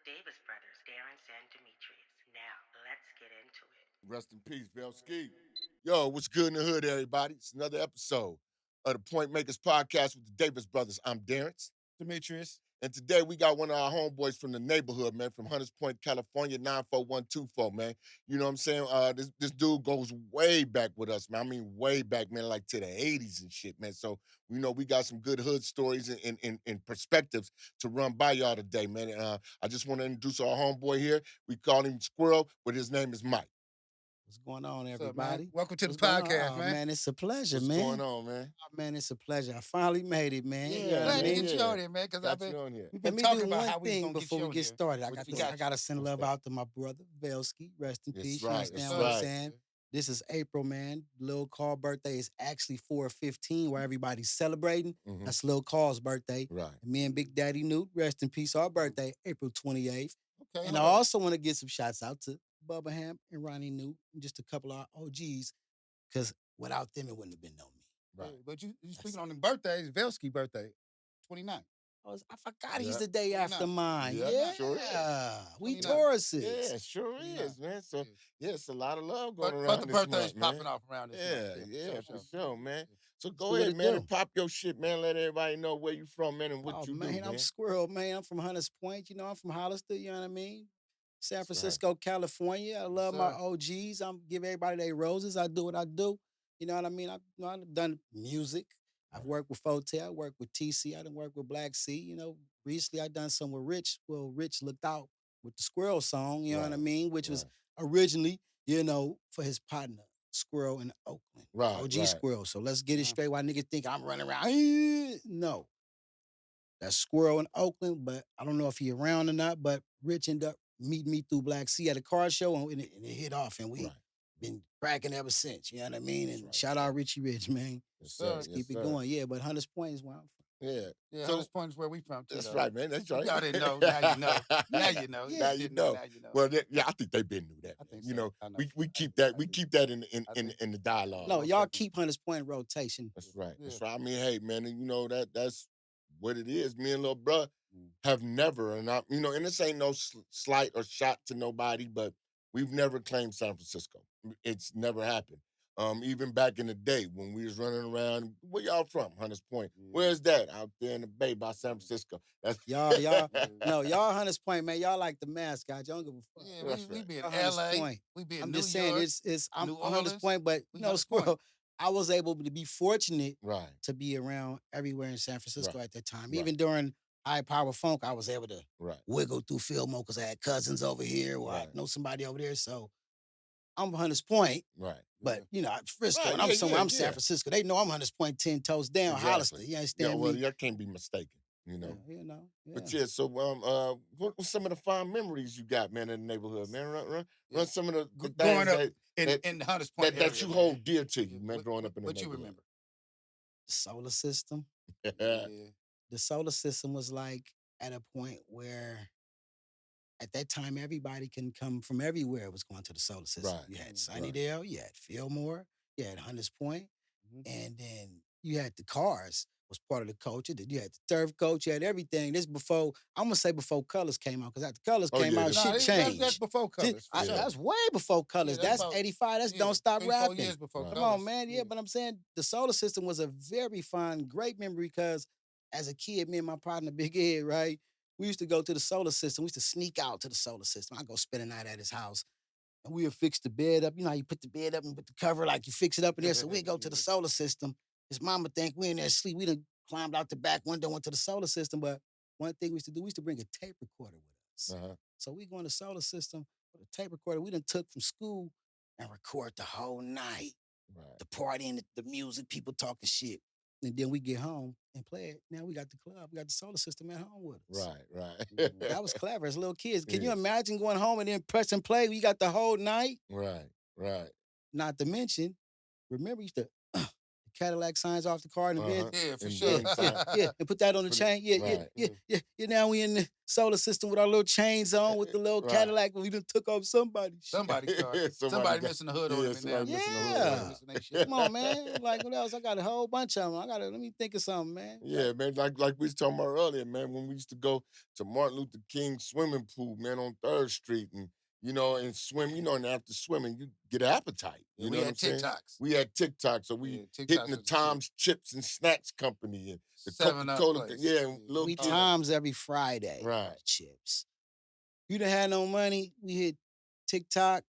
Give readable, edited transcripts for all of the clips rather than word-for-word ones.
Davis brothers, Darren and Demetrius. Now, let's get into it. Rest in peace, Belsky. Yo, what's good in the hood, everybody? It's another episode of the Point Makers Podcast with the Davis Brothers. I'm Darren. Demetrius. And today we got one of our homeboys from the neighborhood, man, from Hunters Point, California, 94124, man. You know what I'm saying? This dude goes way back with us, man. I mean, way back, man, like to the 80s and shit, man. So, we got some good hood stories and perspectives to run by y'all today, man. I just want to introduce our homeboy here. We call him Squirrel, but his name is Mike. What's going on, What's up, everybody? man? Welcome to the What's going on? podcast, Oh, man. man, it's a pleasure, What's man. going on, man? Oh, man, it's a pleasure. I finally made it, man. Yeah, You know what I Glad to mean? get you on here, man, because I've Got you been on here. we've Let been me talking do about one how we thing gonna get before you we on get here. started. I What you got, got? I got to send What's love that? out to my brother, Velsky. Rest in That's peace. right, You understand that's what I'm right. saying? This is April, man. Lil Carl birthday is actually 4/15, where everybody's celebrating. Mhm. That's Lil Carl's birthday. Right. And me and Big Daddy Newt, rest in peace, our birthday, April 28th. Okay, And I also want to give some shouts out to Bubba Ham and Ronnie Newt, and just a couple of our OGs, because without them, it wouldn't have been no me. Right. But you speaking on the birthdays, Velsky birthday, 29. I forgot he's Yeah. the day after 29. mine. Yeah, Yeah, sure is. we 29. Tauruses. Yeah, it sure 29. is, man. So, Yeah. it's a lot of love going But around the this birthday's month, man. popping off around this month. Yeah, for sure, man. So Let's go do what ahead, it man, do. and pop your shit, man. Let everybody know where you from, man, and what Oh you man, do, I'm man. Squirrel, man. I'm from Hunters Point. You know, I'm from Hollister. You know what I mean? San That's right. Francisco, California. I love my sir. OGs. I'm give everybody their roses. I do what I do. You know what I mean? I've done music. I've Right. worked with Fotel. I worked with TC. I done worked with Black Sea. You know, recently I done some with Rich. Well, Rich looked out with the Squirrel song. You know what I Right, mean? Which was right. originally, for his partner Squirrel in Oakland. Right, OG right. Squirrel. So let's get it Uh, straight. Why niggas think I'm running around? No, that's Squirrel in Oakland, but I don't know if he around or not. But Rich ended up meeting me through Black Sea at a car show, and it hit off, and we Right. been cracking ever since. You know what I mean? That's And right, shout that's out right. Richie Rich, man. Yes, sir. sir. Let's Yes, keep it sir. going. Yeah, but Hunters Point is where I'm from. Yeah. Yeah, So Hunters Point is where we from too. that's though. right, man. That's right. Y'all didn't know. Now you know. Now you know. Yeah. Now You you didn't know. know. Now you know. Well, yeah, I think they've been knew that. I Man. think You so. know, I know. we I keep do. that I we do. keep that I think- in the dialogue. No, most y'all definitely. keep Hunters Point in rotation. That's right. That's Yeah. right. I mean, hey, man, and that's what it is. Me and little bruh Mm. have never, and and this ain't no slight or shot to nobody, but we've never claimed San Francisco. It's never happened. Even back in the day when we was running around, where y'all from? Hunters Point. Yeah. Where's that? Out there in the Bay by San Francisco. That's Y'all, no, y'all Hunters Point, man. Y'all like the mascot. Y'all don't give a fuck. Yeah, That's we right. be in Y'all Hunters LA. Point. We be in I'm New just saying, York. I'm New Hunters Orleans. Point, but We no, Hunters Point. Squirrel. I was able to be fortunate right. to be around everywhere in San Francisco Right. at that time. Right. Even during high power funk, I was able to Right. wiggle through Fillmore because I had cousins over here or I Right. know somebody over there. So I'm Hunters Point, Right. but Frisco, Right, and I'm yeah, somewhere. yeah, I'm San yeah. Francisco. They know I'm Hunters Point 10 toes down, Hollister. You Yeah, understand well, me? you can't be mistaken, you know. Yeah, But yeah. yeah, so what some of the fond memories you got, man, in the neighborhood, man? Run Yeah. some of the Growing things up in the Hunters Point that area, you man. hold dear to you, man, What, growing up in the what you neighborhood. remember? The solar system. Yeah. The solar system was like at a point where at that time everybody can come from everywhere was going to the solar system. Right. You had Right. Sunnydale, you had Fillmore, you had Hunters Point, Mhm. and then you had the cars was part of the culture. Then you had the turf coach, you had everything. This before I'm gonna say before colors came out, because after colors Oh, came yeah, out, this- shit That's changed. before colors, for Yeah. sure. That's way before colors. that's That's about- 85. That's Yeah, Don't Stop 3, 4 Rapping. years before Right. Come colors. on, man. Yeah, but I'm saying the solar system was a very fun, great memory because as a kid, me and my partner, Big Ed, right? We used to go to the solar system. We used to sneak out to the solar system. I'd go spend a night at his house. And we would fix the bed up. You know how you put the bed up and put the cover like you fix it up in there. So we go to the Yeah. solar system. His mama think we in there asleep. We done climbed out the back window, went to the solar system. But one thing we used to do, we used to bring a tape recorder with us. Uh-huh. So we go in the solar system with a tape recorder we done took from school and record the whole night. Right. The party and the music, people talking shit. And then we get home and play it. Now we got the club, we got the solar system at home with us. Right. That was clever as little kids. Can you Yeah. imagine going home and then press and play? You got the whole night. Right. Right. Not to mention, remember, you used to the Cadillac signs off the car and the Benz. Yeah, for And sure. then sign. Yeah, and put that on the Put it- chain. Yeah, right. yeah. Now we in the solar system with our little chains on with the little Right. Cadillac. We done took off somebody's shit. Somebody car. Somebody Somebody got- missing the hood yeah, ornament now. somebody missing the hood Somebody ornament. missing their shit. Come on, man. Like, what else? I got a whole bunch of them. let me think of something, man. Yeah, man. Like we was talking about earlier, man. When we used to go to Martin Luther King swimming pool, man, on 3rd Street, and swim, and after swimming, you get an appetite. You Yeah, know we what had I'm saying? TikToks. We had TikTok, so we Yeah, TikToks hitting the was the shit. Tom's Chips and Snacks Company and the 7-Up Coca-Cola, place. yeah, and little We kids. times every Friday. Right. Chips. You done had no money. We hit TikTok.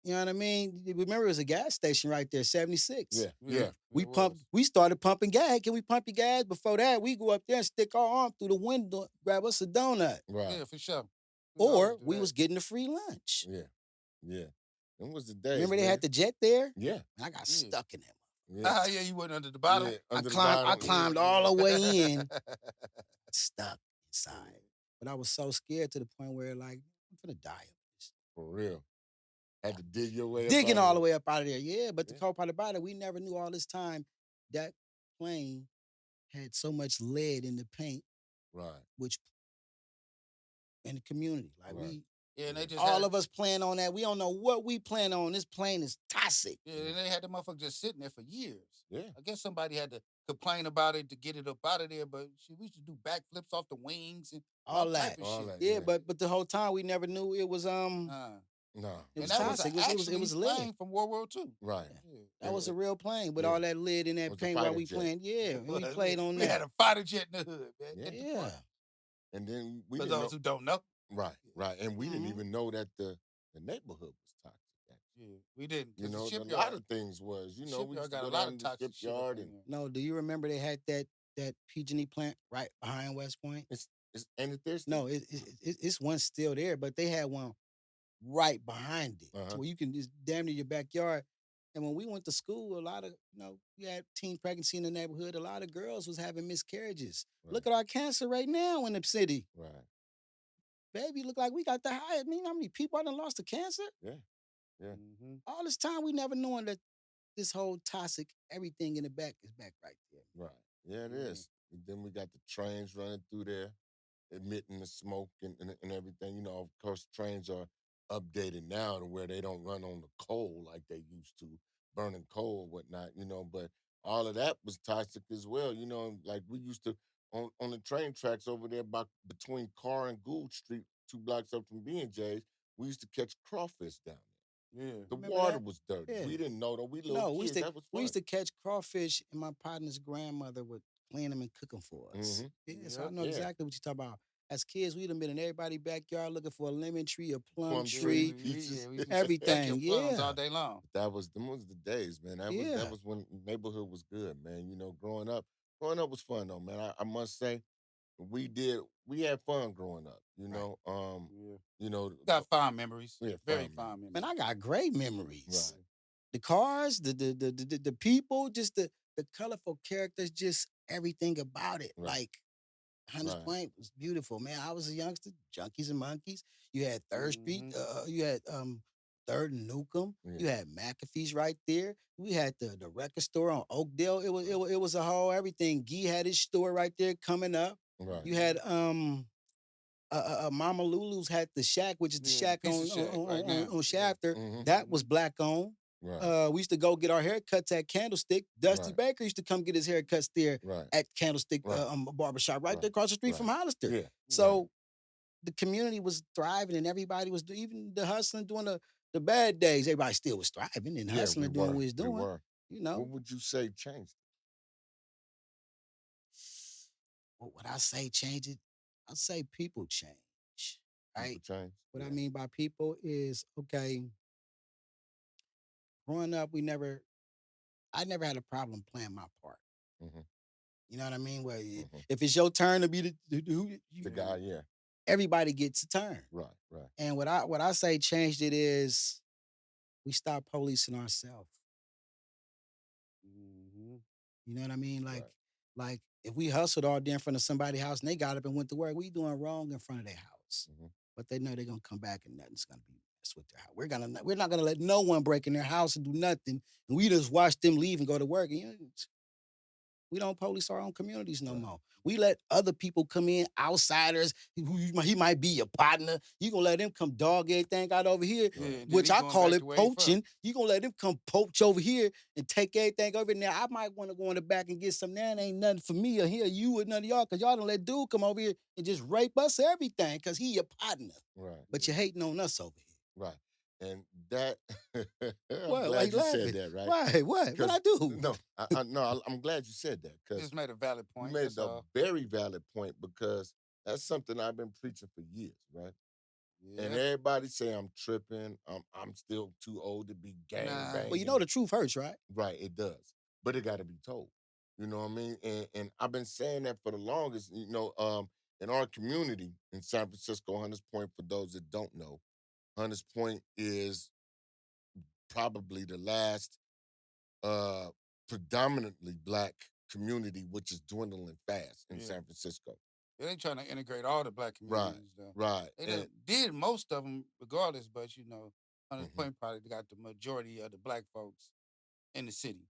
You know what I mean? Remember, it was a gas station right there, 76. Yeah. We started pumping gas. Hey, can we pump your gas? Before that, we go up there and stick our arm through the window, grab us a donut. Right. Yeah, for sure. Or we was getting a free lunch. Yeah. Them was the days. Remember they man. had the jet there? Yeah. And I got stuck in that. Yeah. Yeah, you went under the bottom. Yeah, I under the climbed bottom. all the way in, stuck inside. But I was so scared to the point where, like, I'm gonna die of this. For real. Had to dig your way up. Digging out all of the it. way up out of there. Yeah, but the cold part about it, we never knew all this time that plane had so much lead in the paint, Right. which in the community. Like Right. Yeah, and they just all of us plan on that. We don't know what we plan on. This plane is toxic. Yeah, and they had the motherfucker just sitting there for years. Yeah. I guess somebody had to complain about it to get it up out of there, but shit, we used to do backflips off the wings and All type that. of All shit. that. Yeah, but the whole time we never knew it was No. it was and that was toxic. an It was actually lead. plane from World War II. Right. Yeah. That was a real plane with Yeah. all that lead in It that was a paint while fighter we jet. playing. Yeah, and we Well, played on we had that. a fighter jet in the hood, man. Yeah. At the Yeah. front. And then we For didn't know. those who don't know. Right. And we didn't Mhm. even know that the neighborhood was toxic. Actually. Yeah, we didn't. You know, the a shipyard, lot of things was. We shipyard used to got go a lot down of to the toxic shit up shipyard in and there. No, do you remember they had that PG&E plant right behind West Point? it's and it there's No, it's one still there, but they had one right behind it, Uh-huh. to where you can just damn near your backyard. And when we went to school, a lot of we had teen pregnancy in the neighborhood. A lot of girls was having miscarriages. Right. Look at our cancer rate now in the city, right. baby. Look like we got the highest. I mean, how many people I done lost to cancer? Yeah. Mhm. All this time we never knowing that this whole toxic everything in the back is back right there. Right. Yeah, it Mhm. is. And then we got the trains running through there, emitting the smoke and everything. Of course, trains are updated now to where they don't run on the coal like they used to, burning coal or whatnot. But all of that was toxic as well. Like we used to on the train tracks over there between Carr and Gould Street, 2 blocks up from B&J's. We used to catch crawfish down there. Yeah. The Remember water that? was dirty. Yeah. We didn't know though. We little No, kids. That was fun. we used to catch crawfish, and my partner's grandmother would clean them and cook them for us. Mhm. Yeah, so I Yep. know Yeah. exactly what you're talking about. As kids, we'd have been in everybody's backyard looking for a lemon tree, a plum Plum Yeah, tree, pieces. we everything. your plums Yeah. all day long. Them was the days, man. That Yeah. was when neighborhood was good, man. Growing up was fun though, man. I must say, we had fun growing up. Yeah. Got fond memories. Yeah, Very fond fond memories. Man, I got great memories. Right. The cars, the people, just the colorful characters, just everything about it. Right. Like Hunters Right. Point was beautiful, man. I was a youngster, Junkies and Monkeys. You had 3rd Street, Mhm. you had 3rd and Newcomb. Yeah. You had McAfee's right there. We had the record store on Oakdale. It was a whole everything. Gee had his store right there coming up. Right. You had Mama Lulu's had the Shack, which is the Yeah, Shack Pizza on Shack right now. on Shafter. Mhm. That was black owned. Right. We used to go get our haircuts at Candlestick. Dusty Right. Baker used to come get his haircuts there Right. at Candlestick Right. barbershop right Right. there across the street from Right. Hollister. Yeah. So the community was thriving and everybody was even the hustling during the bad days. Everybody still was thriving and Yeah, hustling we doing were. what he's We doing. were. You What would you say changed? what would I say change it? I'd say people change. Right? People changed. What I Yeah. mean by people is okay. Growing up, I never had a problem playing my part. Mhm. You know what I mean? Well, Mhm. if it's your turn to be The guy, yeah. everybody gets a turn. Right. Right. And what I say changed it is we stopped policing ourselves. Mhm. You know what I mean? Right. Like if we hustled all day in front of somebody's house and they got up and went to work, we doing wrong in front of their house. Mhm. But they know they're gonna come back and nothing's gonna be messed with their house. We're not gonna let no one break in their house and do nothing. And we just watch them leave and go to work. And We don't police our own communities no Right. more. We let other people come in, outsiders. He might be your partner. You gonna let him come dog everything out over here, Yeah, and then which he I going call back it to where he from. poaching. You gonna let him come poach over here and take everything over there. I might want to go in the back and get some. That ain't nothing for me or here you or none of y'all, because y'all don't let dude come over here and just rape us everything because he your partner. Right. But you're hating on us over here. Right. And that I'm What? Why glad you you said laughing? that, right? Why? What I do? No, I'm glad you said that because Just made a valid you point. made That's a all. very valid point because that's something I've been preaching for years, right? And Yeah. everybody say I'm tripping. I'm still too old to be gang Nah. Well, you banging. know the truth hurts, right? Right, it does. But it got to be told. You know what I mean? And I've been saying that for the longest. In our community in San Francisco, Hunters Point, for those that don't know, Hunters Point is probably the last uh predominantly black community, which is dwindling fast in Yeah. San Francisco. They ain't trying to integrate all the black Right, communities though. right. They And done did most of them regardless, but Hunters mhm. Point probably got the majority of the black folks in the city.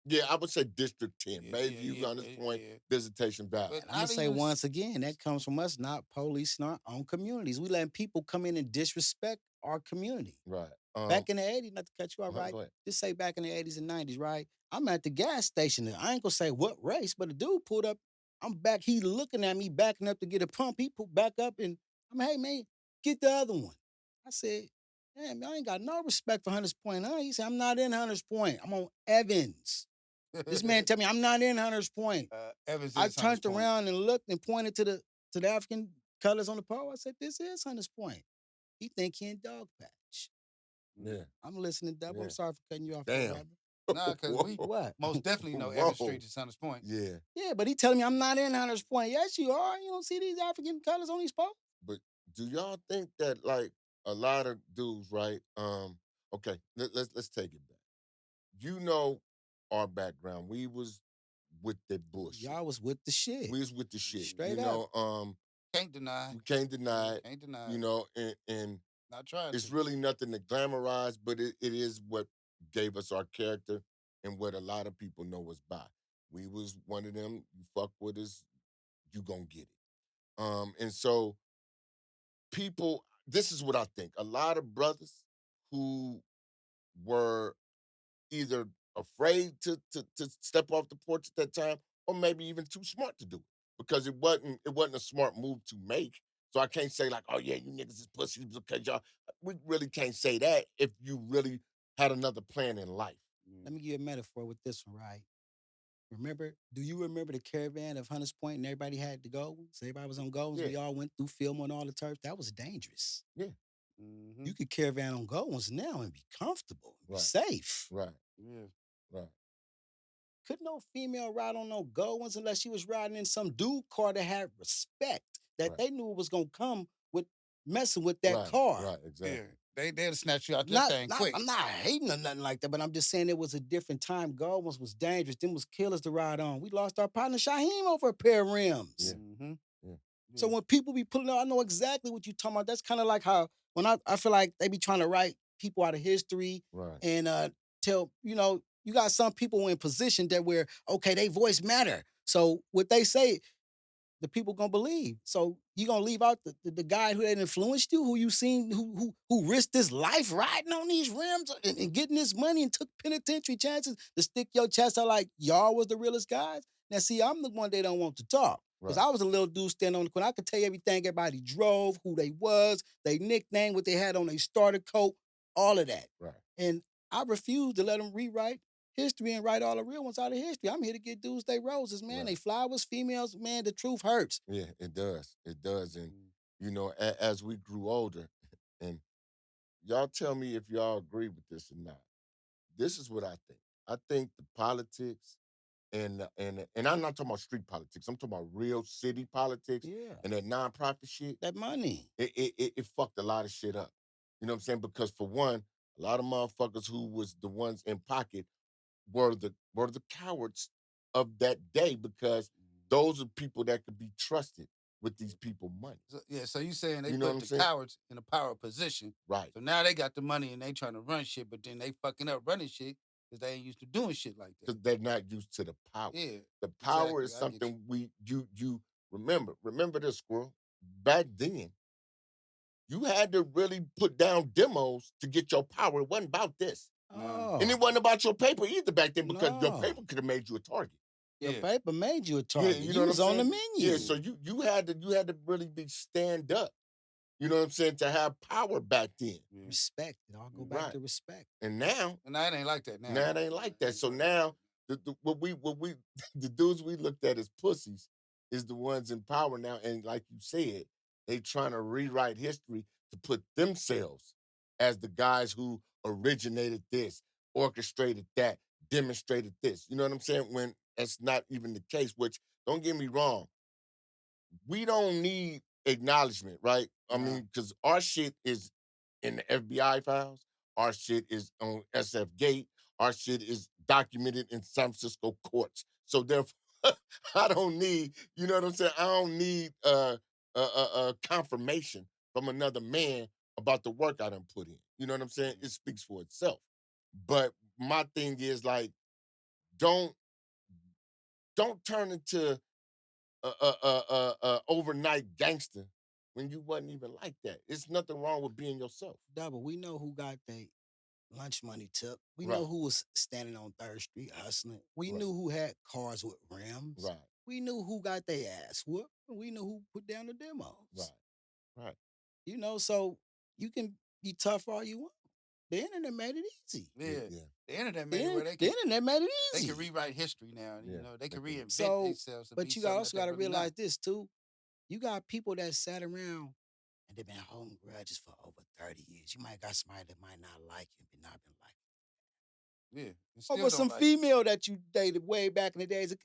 Yeah, I would say District 10, Bayview, But, Hunters Point, yeah. Visitation Valley. But And I'm how gonna do say you once again, that comes from us not policing our own communities. We letting people come in and disrespect our community. Right. Back in the 80s, not to cut you off, right? Go ahead. Just say back in the 80s and 90s, right? I'm at the gas station. I ain't gonna say what race, but the dude pulled up. I'm back. He looking at me, backing up to get a pump. He pulled back up and I'm, hey man, get the other one. I said, damn, I ain't got no respect for Hunters Point. Huh? He said, I'm not in Hunters Point. I'm on Evans. This man tell me I'm not in Hunters Point. Evans I is Hunters turned Point. around and looked and pointed to the African colors on the pole. I said, this is Hunters Point. He think he in Dog Patch. Yeah. I'm listening, Dub. Yeah. I'm sorry for cutting you off there, Damn. rapper. Nah, because we Whoa. What? most definitely know Whoa. Evans Street is Hunters Point. Yeah. Yeah, but he telling me I'm not in Hunters Point. Yes, you are. You don't see these African colors on these poles? But do y'all think that like a lot of dudes, right? Okay, let's take it back. You know our background. We was with that bullshit. Y'all was with the shit. We was with the shit. Straight up. Can't deny. We can't deny it. Can't deny. And Not trying it's to. really nothing to glamorize, but it is what gave us our character and what a lot of people know us by. We was one of them, you fuck with us, you gonna get it. And so people, this is what I think. A lot of brothers who were either afraid to step off the porch at that time, or maybe even too smart to do it. Because it wasn't a smart move to make. So I can't say like, oh yeah, you niggas is pussies because y'all. We really can't say that if you really had another plan in life. Let me give you a metaphor with this one, right? Do you remember the caravan of Hunters Point and everybody had the gold ones? Everybody was on gold ones. Yeah. We all went through film on all the turf. That was dangerous. Yeah. You could caravan on gold ones now and be comfortable, be Right. safe. Right. Yeah. Right. Could no female ride on no gold ones unless she was riding in some dude car that had respect, that Right. they knew it was gonna come with messing with that Right. car. Right. Exactly. Yeah. They'll snatch you out that Not, thing quick. I'm not hating or nothing like that, but I'm just saying it was a different time. Gold ones was dangerous. Them was killers to ride on. We lost our partner Shaheem over a pair of rims. Yeah. Mm-hmm. Yeah. So when people be pulling out, I know exactly what you're talking about. That's kind of like how when I feel like they be trying to write people out of history Right. and tell, you got some people in position that where, okay, they voice matter. So what they say, the people gonna believe. So you gonna leave out the guy who had influenced you, who you seen, who risked his life riding on these rims and getting this money and took penitentiary chances to stick your chest out like y'all was the realest guys. Now see, I'm the one they don't want to talk. Because Right. I was a little dude standing on the corner. I could tell you everything everybody drove, who they was, they nickname, what they had on their starter coat, all of that. Right. And I refuse to let them rewrite history and write all the real ones out of history. I'm here to get dudes they roses, man. Right. They flowers, females, man, the truth hurts. Yeah, it does. It does. And as we grew older, and y'all tell me if y'all agree with this or not. This is what I think. I think the politics and I'm not talking about street politics. I'm talking about real city politics Yeah. and that nonprofit shit. That money. It fucked a lot of shit up. You know what I'm saying? Because for one, a lot of motherfuckers who was the ones in pocket were the cowards of that day because those are people that could be trusted with these people money. So you saying they You know what put I'm the saying? cowards in a power position. Right. So now they got the money and they trying to run shit, but then they fucking up running shit because they ain't used to doing shit like that. Because they're not used to the power. Yeah, The power exactly. is I get something you remember this, Squirrel. Back then, you had to really put down demos to get your power. It wasn't about this. No. And it Oh, wasn't about your paper either back then because your no. paper could have made you a target. Your Yeah. paper made you a Yeah, target. you know You what I'm was on the saying? menu. Yeah, so you had to really be stand up. You know what I'm saying? To have power back then. Yeah. Respect. It all go back Right. to respect. And now, And it ain't like that now. now it ain't like that. So now what we the dudes we looked at as pussies is the ones in power now. And like you said, they trying to rewrite history to put themselves as the guys who originated this, orchestrated that, demonstrated this. You know what I'm saying? When that's not even the case, which don't get me wrong, we don't need acknowledgement, right? I Nah. mean, because our shit is in the FBI files, our shit is on SF Gate, our shit is documented in San Francisco courts. So therefore, I don't need, you know what I'm saying? I don't need confirmation from another man about the work I done put in. You know what I'm saying? It speaks for itself. But my thing is like, don't turn into overnight gangster when you wasn't even like that. It's nothing wrong with being yourself. Double, we know who got their lunch money took. We Right. know who was standing on 3rd Street hustling. We Right. knew who had cars with rims. Right. We knew who got their ass whooped. And we knew who put down the demos. Right. Right. You know, so you can be tough all you want. The internet made it easy. Yeah. Yeah. The internet made it where they The can internet made it they easy. can rewrite history now. Yeah, You know, they can they can. reinvent So, themselves to be but you something also that got they to really realize not. this too. You got people that sat around and they've been holding grudges for over 30 years. You might got somebody that might not like you, but not been like Yeah. And you. still Over don't some like female that you dated way back in the days.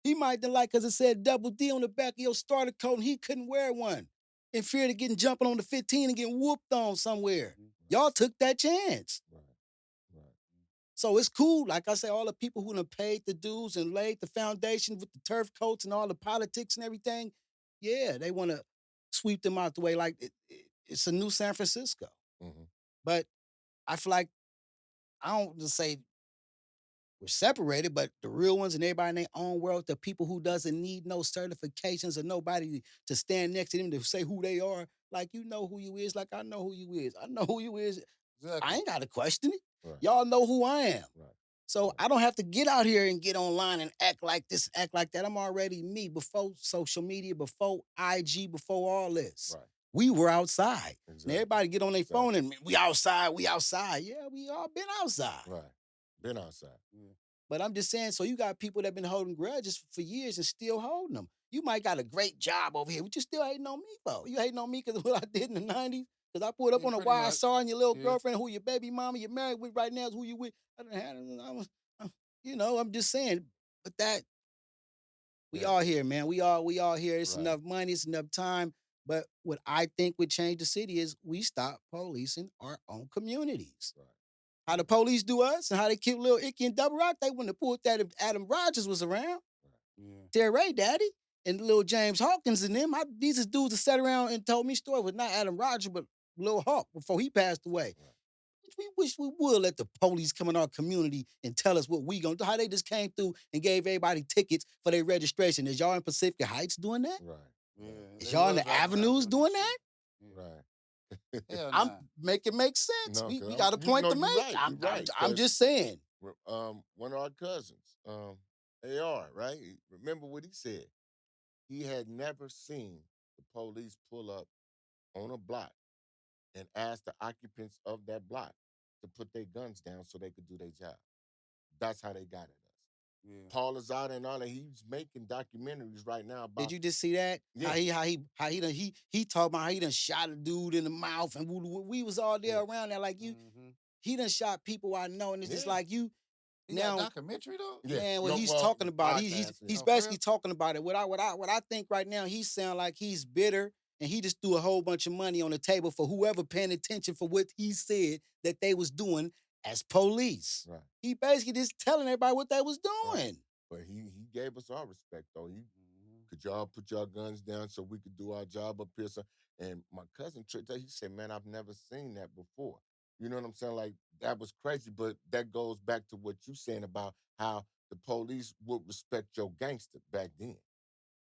He might not like because it said double D on the back of your starter coat and he couldn't wear one. In fear of getting jumping on the 15 and getting whooped on somewhere. Y'all took that chance. Right. Right. So it's cool. Like I say, all the people who done paid the dues and laid the foundation with the turf coats and all the politics and everything, yeah, they want to sweep them out the way. Like it's a new San Francisco. Mm-hmm. But I feel like I don't just say we're separated, but the real ones and everybody in their own world, the people who doesn't need no certifications or nobody to stand next to them to say who they are. Like you know who you is, like I know who you is. I know who you is. exactly. I ain't got to question it. Right. Y'all know who I am. Right. So Right. I don't have to get out here and get online and act like this, act like that. I'm already me before social media, before IG, before all this. Right. We were outside. Exactly. And everybody get on their Exactly. phone and we outside, we outside. Yeah, we all been outside. Right. Been outside. Yeah. But I'm just saying, so you got people that been holding grudges for years and still holding them. You might got a great job over here, but you still hating on me for. You hating on me because of what I did in the 90s? Because I pulled up Yeah, on a pretty wire much. saw and your little Yeah. girlfriend, who your baby mama you're married with right now is who you with. I done had you know, I'm just saying. But that we Yeah. all here, man. We all here. It's Right. enough money, it's enough time. But what I think would change the city is we stop policing our own communities. Right. How the police do us and how they killed Lil Icky and Double Rock, they wouldn't have pulled that if Adam Rogers was around. Yeah. Terry Ray Daddy and Lil James Hawkins and them. These is dudes that sat around and told me stories with not Adam Rogers, but Lil Hawk before he passed away. Right. We wish we would let the police come in our community and tell us what we gonna do. How they just came through and gave everybody tickets for their registration. Is y'all in Pacific Heights doing that? Right. Yeah. Is They y'all in was the riding around avenues doing shit. that? Yeah. Right. Hell I'm nah. make it make sense. No, We 'cause got a point to you're make. right. I'm, You're I'm, right. I'm 'Cause, just saying. one of our cousins, AR, right? Remember what he said? He had never seen the police pull up on a block and ask the occupants of that block to put their guns down so they could do their job. That's how they got at us. Yeah. Paul Lazada and all that, he's making documentaries right now about. Did you just see that? Yeah. How he talked about how he done shot a dude in the mouth and we was all there Yeah. around there like you. Mhm. He done shot people I know and it's just Yeah. like you. He got a Now, documentary though? Yeah. man, what No, he's well, talking about, podcast, yeah. he's Oh, for basically real? talking about it. What I think right now, he sound like he's bitter and he just threw a whole bunch of money on the table for whoever paying attention for what he said that they was doing as police. Right. He basically just telling everybody what they was doing. Right. But he gave us our respect though. Could y'all put y'all guns down so we could do our job up here? So, and my cousin Trick, he said, "Man, I've never seen that before." You know what I'm saying? Like that was crazy, but that goes back to what you saying about how the police would respect your gangster back then.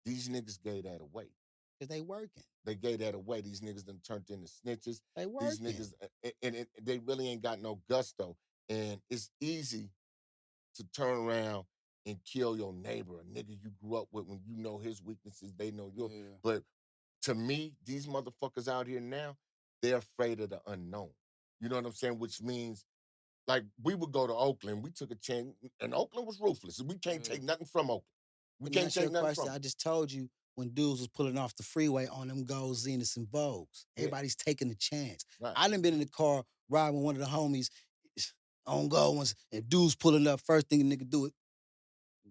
These niggas gave that away. Cause they working. They gave that away. These niggas done turned into snitches. They These working. niggas, they really ain't got no gusto. And it's easy to turn around and kill your neighbor, a nigga you grew up with, when you know his weaknesses, they know yours. Yeah. But to me, these motherfuckers out here now, they're afraid of the unknown. You know what I'm saying? Which means, like, we would go to Oakland. We took a chance, and Oakland was ruthless. We can't Yeah. take nothing from Oakland. We Let me can't ask you take a nothing question. from I them. just told you when dudes was pulling off the freeway on them gold Zeniths and Vogues. Yeah. Everybody's taking a chance. Right. I done been in the car riding with one of the homies on gold ones, and dudes pulling up. First thing a nigga do it,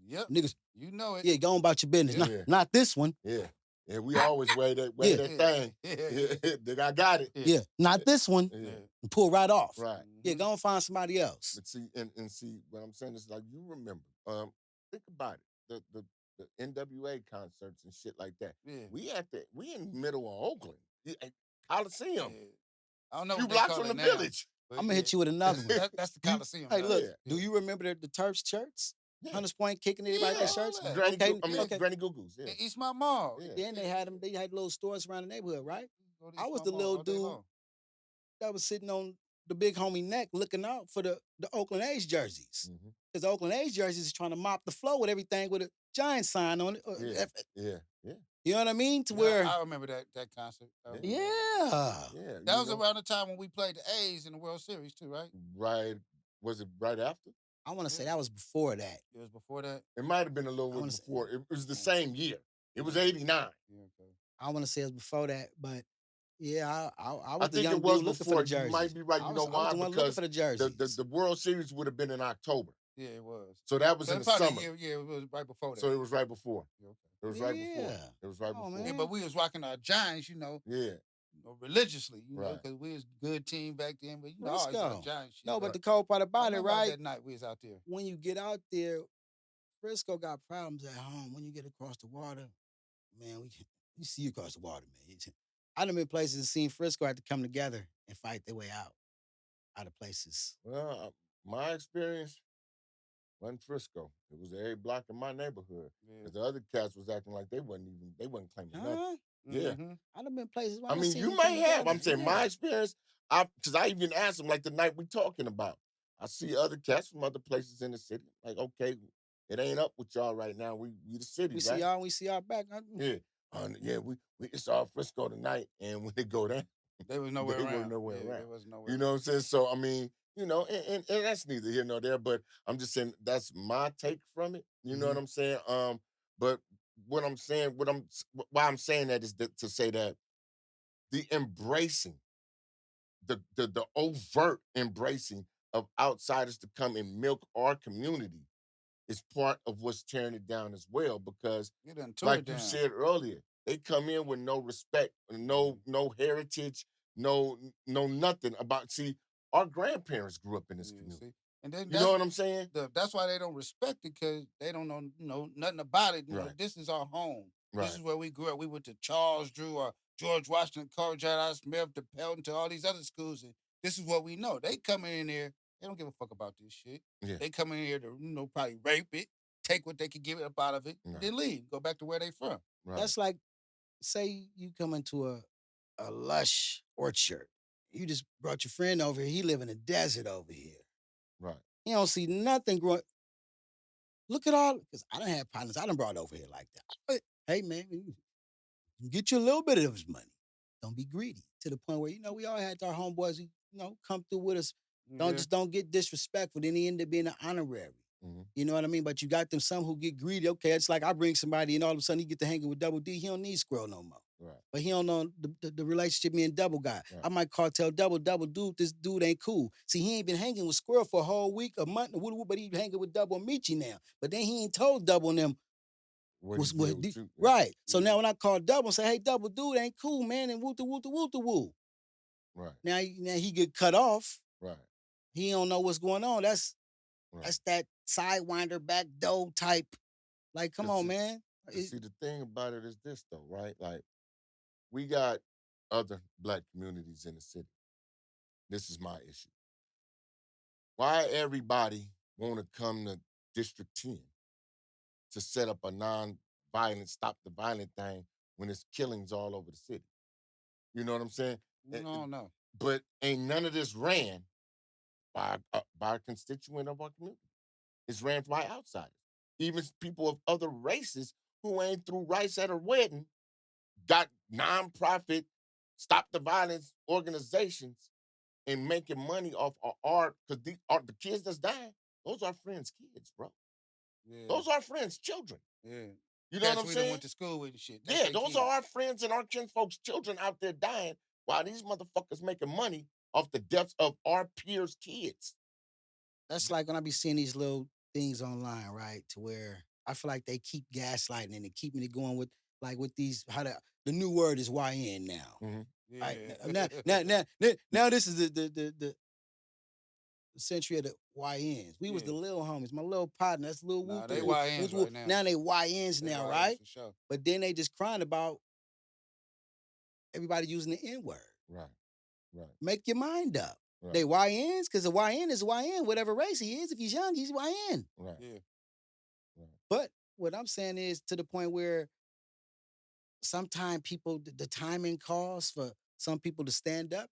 Yep. niggas, You know it. yeah, go on about your business. Yeah. Not this one. Yeah. Yeah, we always weigh that Yeah. thing. Yeah. Think I got it. Yeah, not this one. Yeah. And pull right off. Right. Yeah, go and find somebody else. But see, and see, what I'm saying is, like, you remember, think about it. The NWA concerts and shit like that. Yeah. We in the middle of Oakland. At Coliseum. Yeah. I don't know Few what they blocks call from it the now, village. but I'm gonna hit yeah. you with another one. That's the You- Coliseum. Hey, now. look, Yeah. do you remember the Terps shirts? Yeah. Hunters Point kicking everybody Yeah. their shirts? all that. Granny, Okay, okay. Granny Goo Goos. Yeah. In East Mount Mall. Yeah. Then they had them. They had little stores around the neighborhood, right? Go to I East was Mount the Mall little all day dude long. that was sitting on the big homie neck looking out for the Oakland A's jerseys. Mm-hmm. Because the Oakland A's jerseys is trying to mop the floor with everything with a Giant sign on it. Yeah. Yeah. Yeah. You know what I mean? To Yeah, where, I remember that concert. I remember yeah. Yeah. That was around the time when we played the A's in the World Series too, right? Right. Was it right after? I want to say that was before that. It was before that. It might have been a little I bit wanna say- before. It was the same year. It was 89. Yeah, okay. I want to say it was before that, but yeah, I was I the think young it was dude looking before. for the You jerseys. might be right. I You was, know I was why? the one looking Because for the jerseys. the World Series would have been in October. Yeah, it was. So that was So in the probably summer. Yeah, it was right before that. So it was right before. Yeah, okay. It was right before. Yeah. It was right Come on, before. Yeah, man. but we was rocking our Giants, Yeah. religiously, know, Right. because we was a good team back then. But Let's always our go. Giants shit. No, but Right. the cold part I about it, remember right? that night we was out there. When you get out there, Frisco got problems at home. When you get across the water, man, you see you across the water, man. I done been places and seen Frisco have to come together and fight their way out of places. Well, my experience wasn't Frisco. It was every block in my neighborhood. Yeah. 'Cause the other cats was acting like they wasn't claiming nothing. Huh? Yeah. Mhm. I done been places where I mean, seen you them may come have. together. I'm saying Yeah. my experience. Because I even asked them, like, the night we talking about. I see other cats from other places in the city. Like, okay, it ain't up with y'all right now. We the city, We right? see y'all, we see y'all back. Yeah. Yeah, we it's all Frisco tonight, and when they go down, They was nowhere they around. were nowhere Yeah, around. They was nowhere. You know what I'm saying? So I mean, and that's neither here nor there. But I'm just saying that's my take from it. You know what I'm saying? But what I'm saying, why I'm saying that is to say that the embracing, the overt embracing of outsiders to come and milk our community is part of what's tearing it down as well. Because, You done tore like it you down. said earlier, they come in with no respect, no heritage, no nothing about. See, our grandparents grew up in this community. See? And then You know what I'm saying? that's why they don't respect it, because they don't know nothing about it. Right. This is our home. Right. This is where we grew up. We went to Charles Drew or George Washington College, John Smith, to Pelton, to all these other schools. And this is what we know. They come in there, they don't give a fuck about this shit. Yeah. They come in here to, probably rape it, take what they can give up out of it, Right. then leave. Go back to where they from. Right. That's like, say you come into a lush orchard. You just brought your friend over here. He live in a desert over here. Right. He don't see nothing growing. Look at all, because I done had partners I done brought over here like that. Hey, man, get you a little bit of his money. Don't be greedy to the point where, we all had our homeboys who, come through with us. Don't get disrespectful. Then he end up being an honorary. Mhm. You know what I mean? But you got them some who get greedy. Okay, it's like I bring somebody and all of a sudden he get to hanging with Double D. He don't need Squirrel no more. Right. But he don't know the relationship me and Double got. Right. I might Cartel Double, dude, this dude ain't cool. See, he ain't been hanging with Squirrel for a whole week, a month, but he hanging with Double and Michi now. But then he ain't told Double and them What he did with you. right. So now when I call Double and say, hey, Double, dude ain't cool, man, and woo. Right. Now he get cut off. Right. He don't know what's going on. That's Right. that sidewinder, back door type. Like, come on, man. See, the thing about it is this, though, right? Like, we got other black communities in the city. this is my issue. Why everybody want to come to District 10 to set up a non-violent, stop the violent thing when it's killings all over the city? You know what I'm saying? No, no. But ain't none of this ran by a constituent of our community. It's ran by outsiders. Even people of other races who ain't through rice at a wedding got nonprofit stop the violence organizations and making money off our art because the kids that's dying, those are friends' kids, bro. Yeah. Those are friends' children. Yeah. You know what Cats I'm we done saying? went to school with and shit. That's Yeah, they those kids. are our friends and our kinfolks' children out there dying while these motherfuckers making money off the deaths of our peers' kids. That's like when I be seeing these little things online, right? To where I feel like they keep gaslighting and keeping it going with like with these the new word is YN now. Mhm. Right. Yeah. Now this is the century of the YNs. We was the Yeah. little homies, my little partner, that's little Nah, whoop they whoop. YNs right now. Now they YNs They now, YNs right? for sure. But then they just crying about everybody using the N-word. Right. Right. Make your mind up. Right. They YNs, because a YN is a YN, whatever race he is. If he's young, he's YN. Right. Yeah. Right. But what I'm saying is to the point where sometimes people, the timing calls for some people to stand up.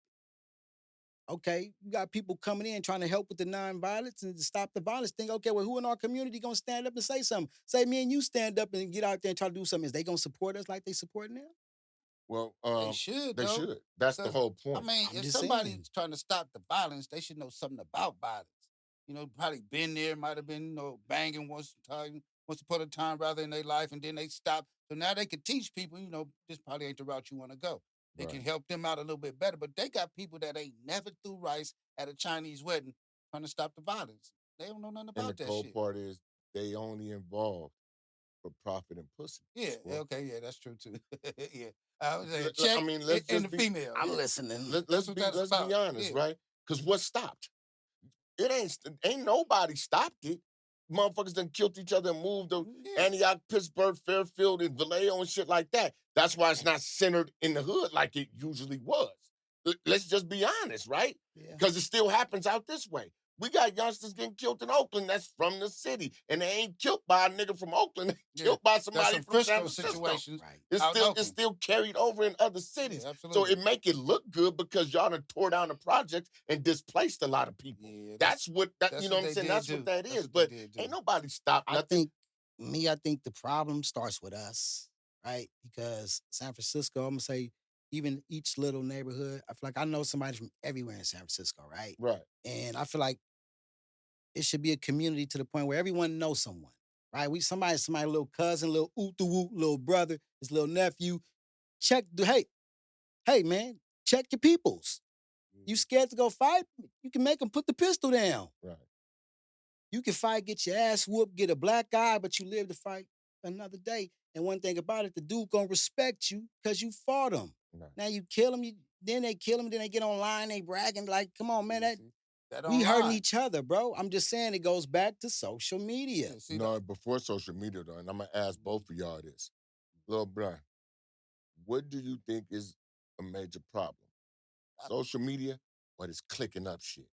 Okay, you got people coming in trying to help with the nonviolence and to stop the violence thing. Okay, well, who in our community gonna stand up and say something? Say me and you stand up and get out there and try to do something. Is they gonna support us like they supporting them? Well, They should, they though. should. That's the 'Cause, whole I point. mean, I'm if just somebody's saying. trying to stop the violence, they should know something about violence. You know, probably been there, might have been, banging once upon a time rather in their life, and then they stop. So now they can teach people, this probably ain't the route you want to go. They can Right. help them out a little bit better. But they got people that ain't never threw rice at a Chinese wedding trying to stop the violence. They don't know nothing And the about that cold shit. part is they only involved for profit and pussy. Yeah, Squirrel. okay, yeah, that's true too. Yeah. I was saying I check mean, let's and just the be female. I'm Yeah. listening. That's what that's let's be about. honest, Yeah. right? Because what stopped? It ain't nobody stopped it. Motherfuckers done killed each other and moved to Yeah. Antioch, Pittsburgh, Fairfield, and Vallejo and shit like that. That's why it's not centered in the hood like it usually was. Let's just be honest, right? Yeah. Because it still happens out this way. We got youngsters getting killed in Oakland that's from the city, and they ain't killed by a nigga from Oakland. They Yeah. killed by That's somebody some from San Frisco Francisco. situations Right. out in It's Oakland. still carried over in other cities. Yeah, So absolutely. it make it look good because y'all done tore down the projects and displaced a lot of people. Yeah, That's what that that's you know what what I'm they saying. did That's do. what that That's is. what they But did do. ain't nobody stopped I nothing. think the problem starts with us, right? Because San Francisco, I'm gonna say, even each little neighborhood, I feel like I know somebody from everywhere in San Francisco, right? Right. And I feel like it should be a community to the point where everyone knows someone, right? Somebody, little cousin, little oot the woot, little brother, his little nephew. Hey, man, check your peoples. You scared to go fight? You can make them put the pistol down. Right. You can fight, get your ass whooped, get a black eye, but you live to fight another day. And one thing about it, the dude gonna respect you because you fought him. Right. Now you kill him, then they kill him, then they get online, they bragging like, come on, man, that we hurting online. each other, bro. I'm just saying it goes back to social media. Yeah, see You know, before social media though, and I'm gonna ask both of y'all this. Little bruh, what do you think is a major problem? Social media or this clicking up shit?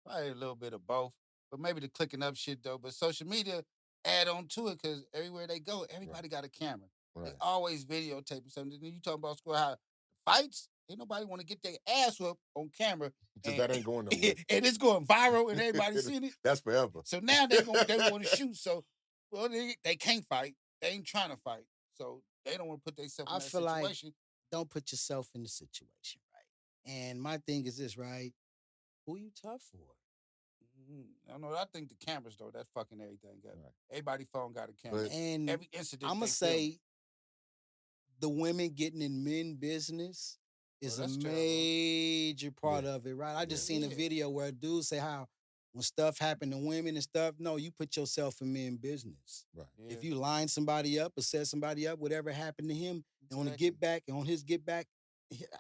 probably a little bit of both, but maybe the clicking up shit though. But social media add on to it because everywhere they go, everybody got a camera. They Right. always videotaping something. Then you talking about Squirrel how fights? Ain't nobody want to get their ass whooped on camera. Because that ain't going nowhere. And it's going viral and everybody seeing it. That's forever. So now they want to shoot. So they can't fight. They ain't trying to fight. So they don't want to put themselves in I that feel like situation. don't put yourself in the situation, right? And my thing is this, right? Who you tough for? I don't know. I think the cameras though, that's fucking everything up. Right. Everybody phone got a camera. But- And every incident I'm gonna they film. say the women getting in men business is a that's terrible. major part Yeah. of it, right? I just Yeah. seen a video where a dude say how when stuff happened to women and stuff, no, you put yourself in men business. Right. Yeah. If you line somebody up or set somebody up, whatever happened to him, and on the Exactly. get back, and on his get back,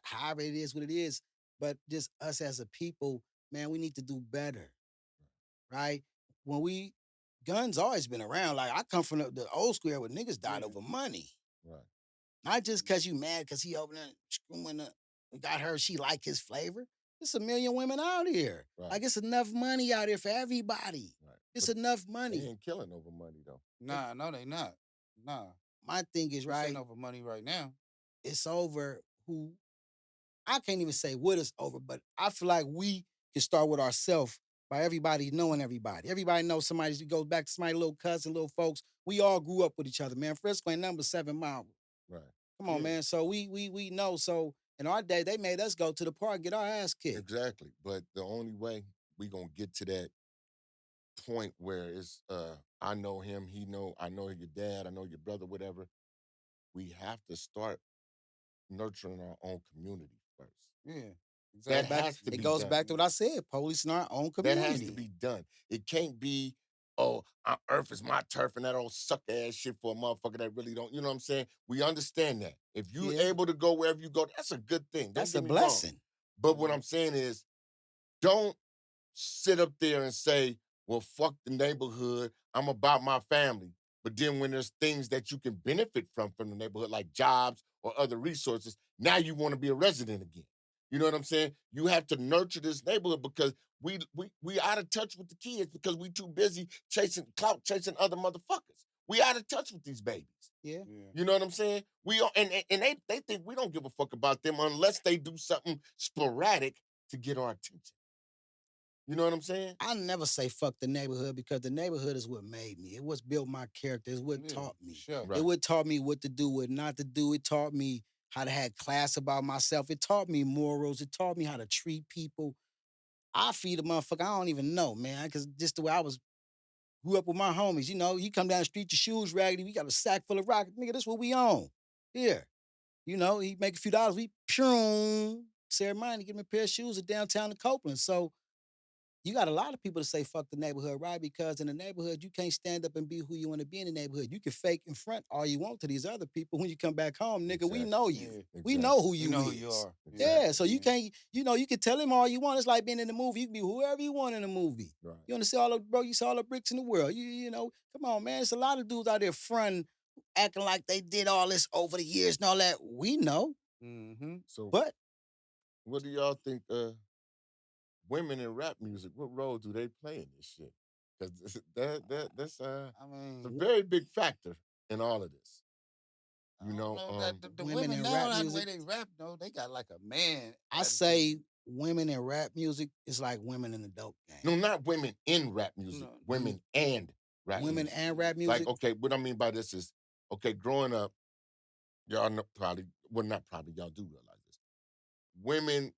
however it is what it is. But just us as a people, man, we need to do better. Right? When guns always been around. Like I come from the old school era where niggas died Yeah. over money. Right. Not just cause you mad cause he over there screwing up. Got her, she like his flavor. It's a million women out here. Right. Like it's enough money out here for everybody. Right. It's But enough they money. ain't killing over money though. Nah, no, they not. Nah, My thing is this ain't right. over money right now. It's over who I can't even say what it's over, but I feel like we can start with ourselves by everybody knowing everybody. Everybody knows somebody who goes back to somebody, little cousin, little folks. We all grew up with each other, man. Frisco ain't number 7 miles. Right. Come on, Yeah. man. So we know. So in our day, they made us go to the park, get our ass kicked. Exactly. But the only way we gonna get to that point where it's I know him, I know your dad, I know your brother, whatever. We have to start nurturing our own community first. Yeah, That exactly. has to It be goes done. back to what I said: police in our own That has to community. be done. It can't be, oh, Earth is my turf and that old suck ass shit for a motherfucker that really don't, you know what I'm saying? We understand that. If you Yeah. able to go wherever you go, that's a good thing. Don't That's get a me wrong. blessing. But what I'm saying is, don't sit up there and say, well, fuck the neighborhood. I'm about my family. But then when there's things that you can benefit from the neighborhood, like jobs or other resources, now you want to be a resident again. You know what I'm saying? You have to nurture this neighborhood because we out of touch with the kids because we too busy chasing clout, chasing other motherfuckers. We out of touch with these babies. Yeah. Yeah. You know what I'm saying? We are, and they think we don't give a fuck about them unless they do something sporadic to get our attention. You know what I'm saying? I never say fuck the neighborhood because the neighborhood is what made me. It was built my character. It's what Yeah, taught for me. sure. Right. It would taught me what to do, what not to do. It taught me how to have class about myself. It taught me morals. It taught me how to treat people. I feed a motherfucker. I don't even know, man, because just the way I was grew up with my homies. You know, you come down the street, your shoes raggedy. We got a sack full of rock, nigga. This what we own. Here, you know, he make a few dollars. We pew, ceremony, give him a pair of shoes at downtown in Copeland. So you got a lot of people to say fuck the neighborhood, right? Because in the neighborhood, you can't stand up and be who you want to be in the neighborhood. You can fake in front all you want to these other people. When you come back home, nigga, we Exactly. know you. Yeah. We Exactly. know who We you know who is. you are. Yeah, so you Yeah. can't, you know, you can tell him all you want. It's like being in the movie. You can be whoever you want in the movie. Right. You want to see all the bro, you see all the bricks in the world. You know, come on, man. It's a lot of dudes out there fronting, acting like they did all this over the years and all that. We know, Mm-hmm. So but what do y'all think women in rap music, what role do they play in this shit? Because that's I it's a mean, very big factor in all of this. I You don't know, know that the women women in now, rap the way music, they rap, though, they got like a man I attitude. say women in rap music is like women in the dope game. no, not women in rap music, No. women and rap Women music. and rap Like, music. okay, what I mean by this is, okay, growing up, y'all know probably, well, not probably, y'all do realize this. Women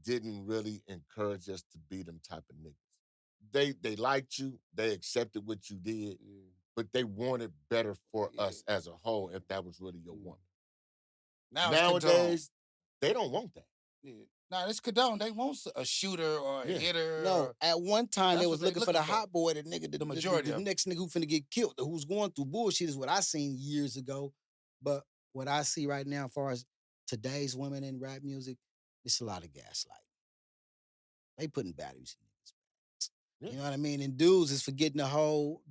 didn't really encourage us to be them type of niggas. They liked you, they accepted what you did, Yeah. but they wanted better for Yeah. us as a whole if that was really your Mm. woman. Now it's condoned. Nowadays, they don't want that. Yeah. Now it's condoned. They want a shooter or a Yeah. hitter. No, Or, at one time that's they what was they looking for the looking for. hot boy, the nigga, The majority the of 'em. next nigga who finna get killed, who's going through bullshit is what I seen years ago. But what I see right now, as far as today's women in rap music, it's a lot of gaslight. They putting batteries in niggas' backs. Yeah. You know what I mean? And dudes is forgetting the whole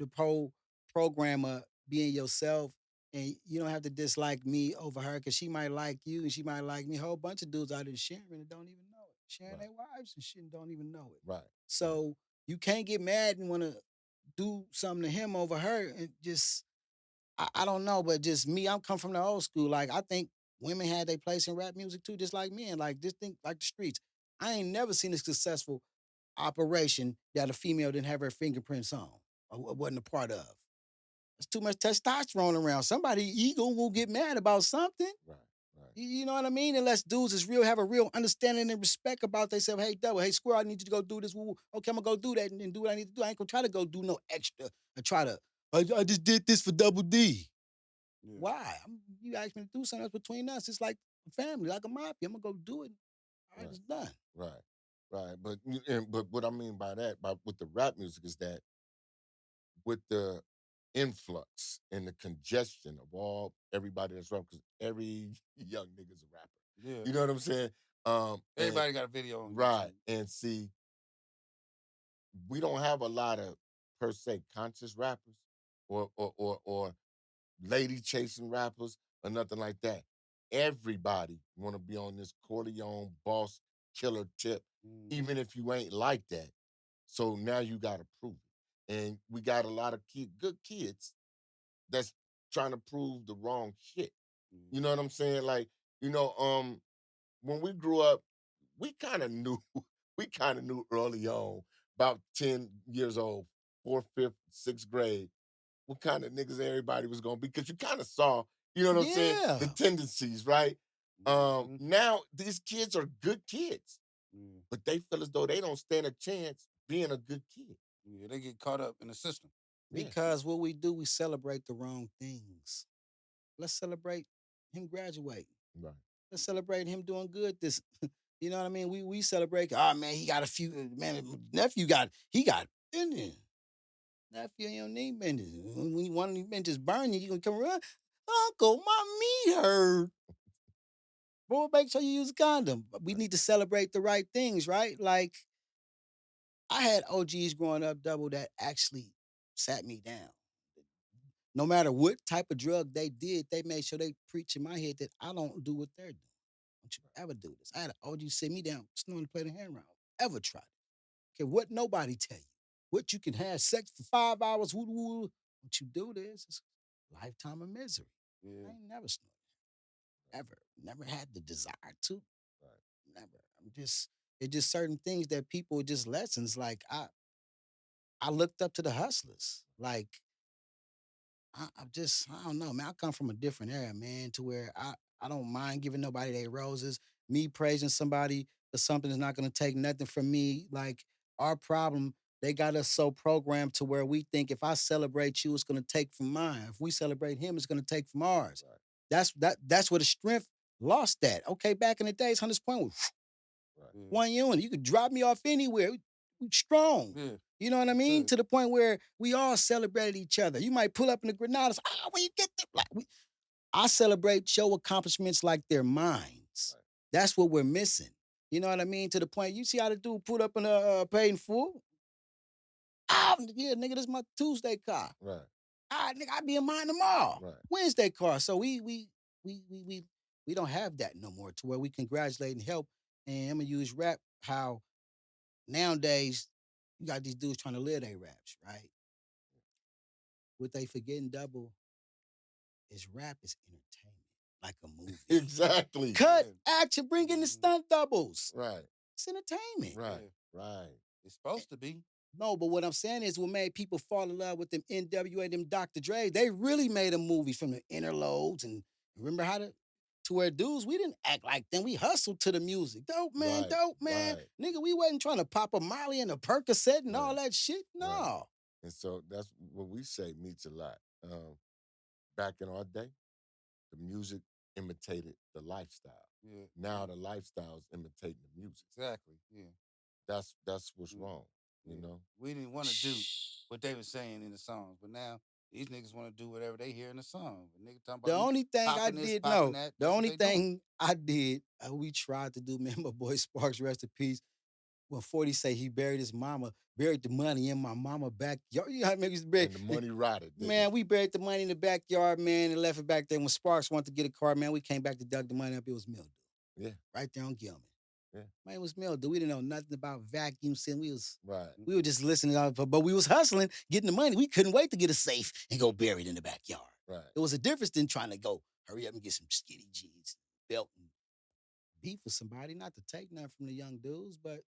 program of being yourself. And you don't have to dislike me over her because she might like you and she might like me. A whole bunch of dudes out there sharing and don't even know it. Sharing Right. their wives and shit and don't even know it. Right. So you can't get mad and want to do something to him over her and just I don't know, but just me, I'm come from the old school. Like I think women had their place in rap music too, just like men. Like just think like the streets. I ain't never seen a successful operation that a female didn't have her fingerprints on or wasn't a part of. There's too much testosterone around. Somebody ego will get mad about something. Right. Right. You know what I mean? Unless dudes is real, have a real understanding and respect about themselves. Hey, double, hey, Squirrel, I need you to go do this. Woo. Okay, I'm gonna go do that and do what I need to do. I ain't gonna try to go do no extra and try to, I just did this for double D. Yeah. Why? You asked me to do something that's between us. It's like a family, like a mafia. I'm gonna go do it. All right, Right. it's done. Right. Right. But what I mean by that, with the rap music, is that with the influx and the congestion of all everybody that's rapping, because every young nigga's a rapper. Yeah. You know what I'm saying? And Everybody got a video on right. YouTube. And see, we don't have a lot of per se conscious rappers or lady chasing rappers or nothing like that. Everybody want to be on this Corleone boss killer tip, even if you ain't like that. So now you got to prove it. And we got a lot of good kids that's trying to prove the wrong shit. You know what I'm saying? Like, you know, when we grew up, we kind of knew, we kind of knew early on, about 10 years old, fourth, fifth, sixth grade, what kind of niggas everybody was gonna be, because you kind of saw, you know what I'm saying, the Yeah. tendencies, right? Now these kids are good kids, but they feel as though they don't stand a chance being a good kid. Yeah, they get caught up in the system. Yeah, Because what we do, we celebrate the wrong things. Let's celebrate him graduating. right. Let's celebrate him doing good. This, you know what I mean? We celebrate. Oh man, he got a few. Man, nephew got in there. Nephew, you don't need minutes. When you want to men just burn you, you gonna come around. Uncle, my knee hurt. Boy, make sure you use a condom. But we Right. need to celebrate the right things, right? Like I had OGs growing up, double that actually sat me down. No matter what type of drug they did, they made sure they preach in my head that I don't do what they're doing. Don't you ever do this. I had an OG sit me down, snoring to play the hand round. Ever tried it. Okay, what nobody tell you. What you can have sex for 5 hours, woo woo. Don't you do this. It's a lifetime of misery. Yeah. I ain't never snorted. Ever. Never had the desire to. Right. Never. It's just certain things that people just lessons. Like I looked up to the hustlers. Like I don't know, man. I come from a different era, man, to where I don't mind giving nobody their roses. Me praising somebody for something is not gonna take nothing from me. Like our problem, they got us so programmed to where we think if I celebrate you, it's gonna take from mine. If we celebrate him, it's gonna take from ours. Right. That's where the strength lost that. Okay, back in the days, Hunters Point was Right. Yeah. one unit. You could drop me off anywhere. We strong. Yeah. You know what I mean? To the point where we all celebrated each other. You might pull up in the Granadas. Where you get that? Like, I celebrate your accomplishments like they're mine. Right. That's what we're missing. You know what I mean? To the point, you see how the dude pulled up in a paid in full? Yeah, nigga, this is my Tuesday car. Right. Nigga, I be in mine tomorrow. Right. Wednesday car. So we don't have that no more to where we congratulate and help. And I'm gonna use rap how nowadays you got these dudes trying to live their raps, right? What they forgetting double is rap is entertainment, like a movie. Exactly. Cut, Yeah. action, bring in the stunt doubles. Right. It's entertainment. Right. Yeah. Right. It's supposed to be. No, but what I'm saying is what made people fall in love with them NWA, them Dr. Dre. They really made them movies from the interlodes and remember how to where dudes, we didn't act like them. We hustled to the music. Dope man, Right. dope man. Right. Nigga, we wasn't trying to pop a Molly and a Percocet and all Right. that shit. No. Right. And so that's what we say meets a lot. Back in our day, the music imitated the lifestyle. Yeah. Now the lifestyle's imitating the music. Exactly. Yeah. That's what's Mm. wrong. You Yeah. know. We didn't want to do what they were saying in the songs, but now these niggas want to do whatever they hear in the song. But nigga talking The about only thing I popping this, did, popping no, that. the That's what only they doing. thing I did, we tried to do, man, my boy Sparks, rest in peace. When 40 say he buried his mama, buried the money in my mama backyard. You know how maybe he's buried. And the money rotted. Man, we buried the money in the backyard, man, and left it back there. When Sparks wanted to get a car, man, we came back to dug the money up. It was mildew. Yeah. Right there on Gilman. Yeah. Man, it was mildew. We didn't know nothing about vacuum sealing. Right. We were just listening, but we was hustling, getting the money. We couldn't wait to get a safe and go bury it in the backyard. Right. It was a difference than trying to go hurry up and get some skinny jeans, belt, and beef with somebody. Not to take nothing from the young dudes, but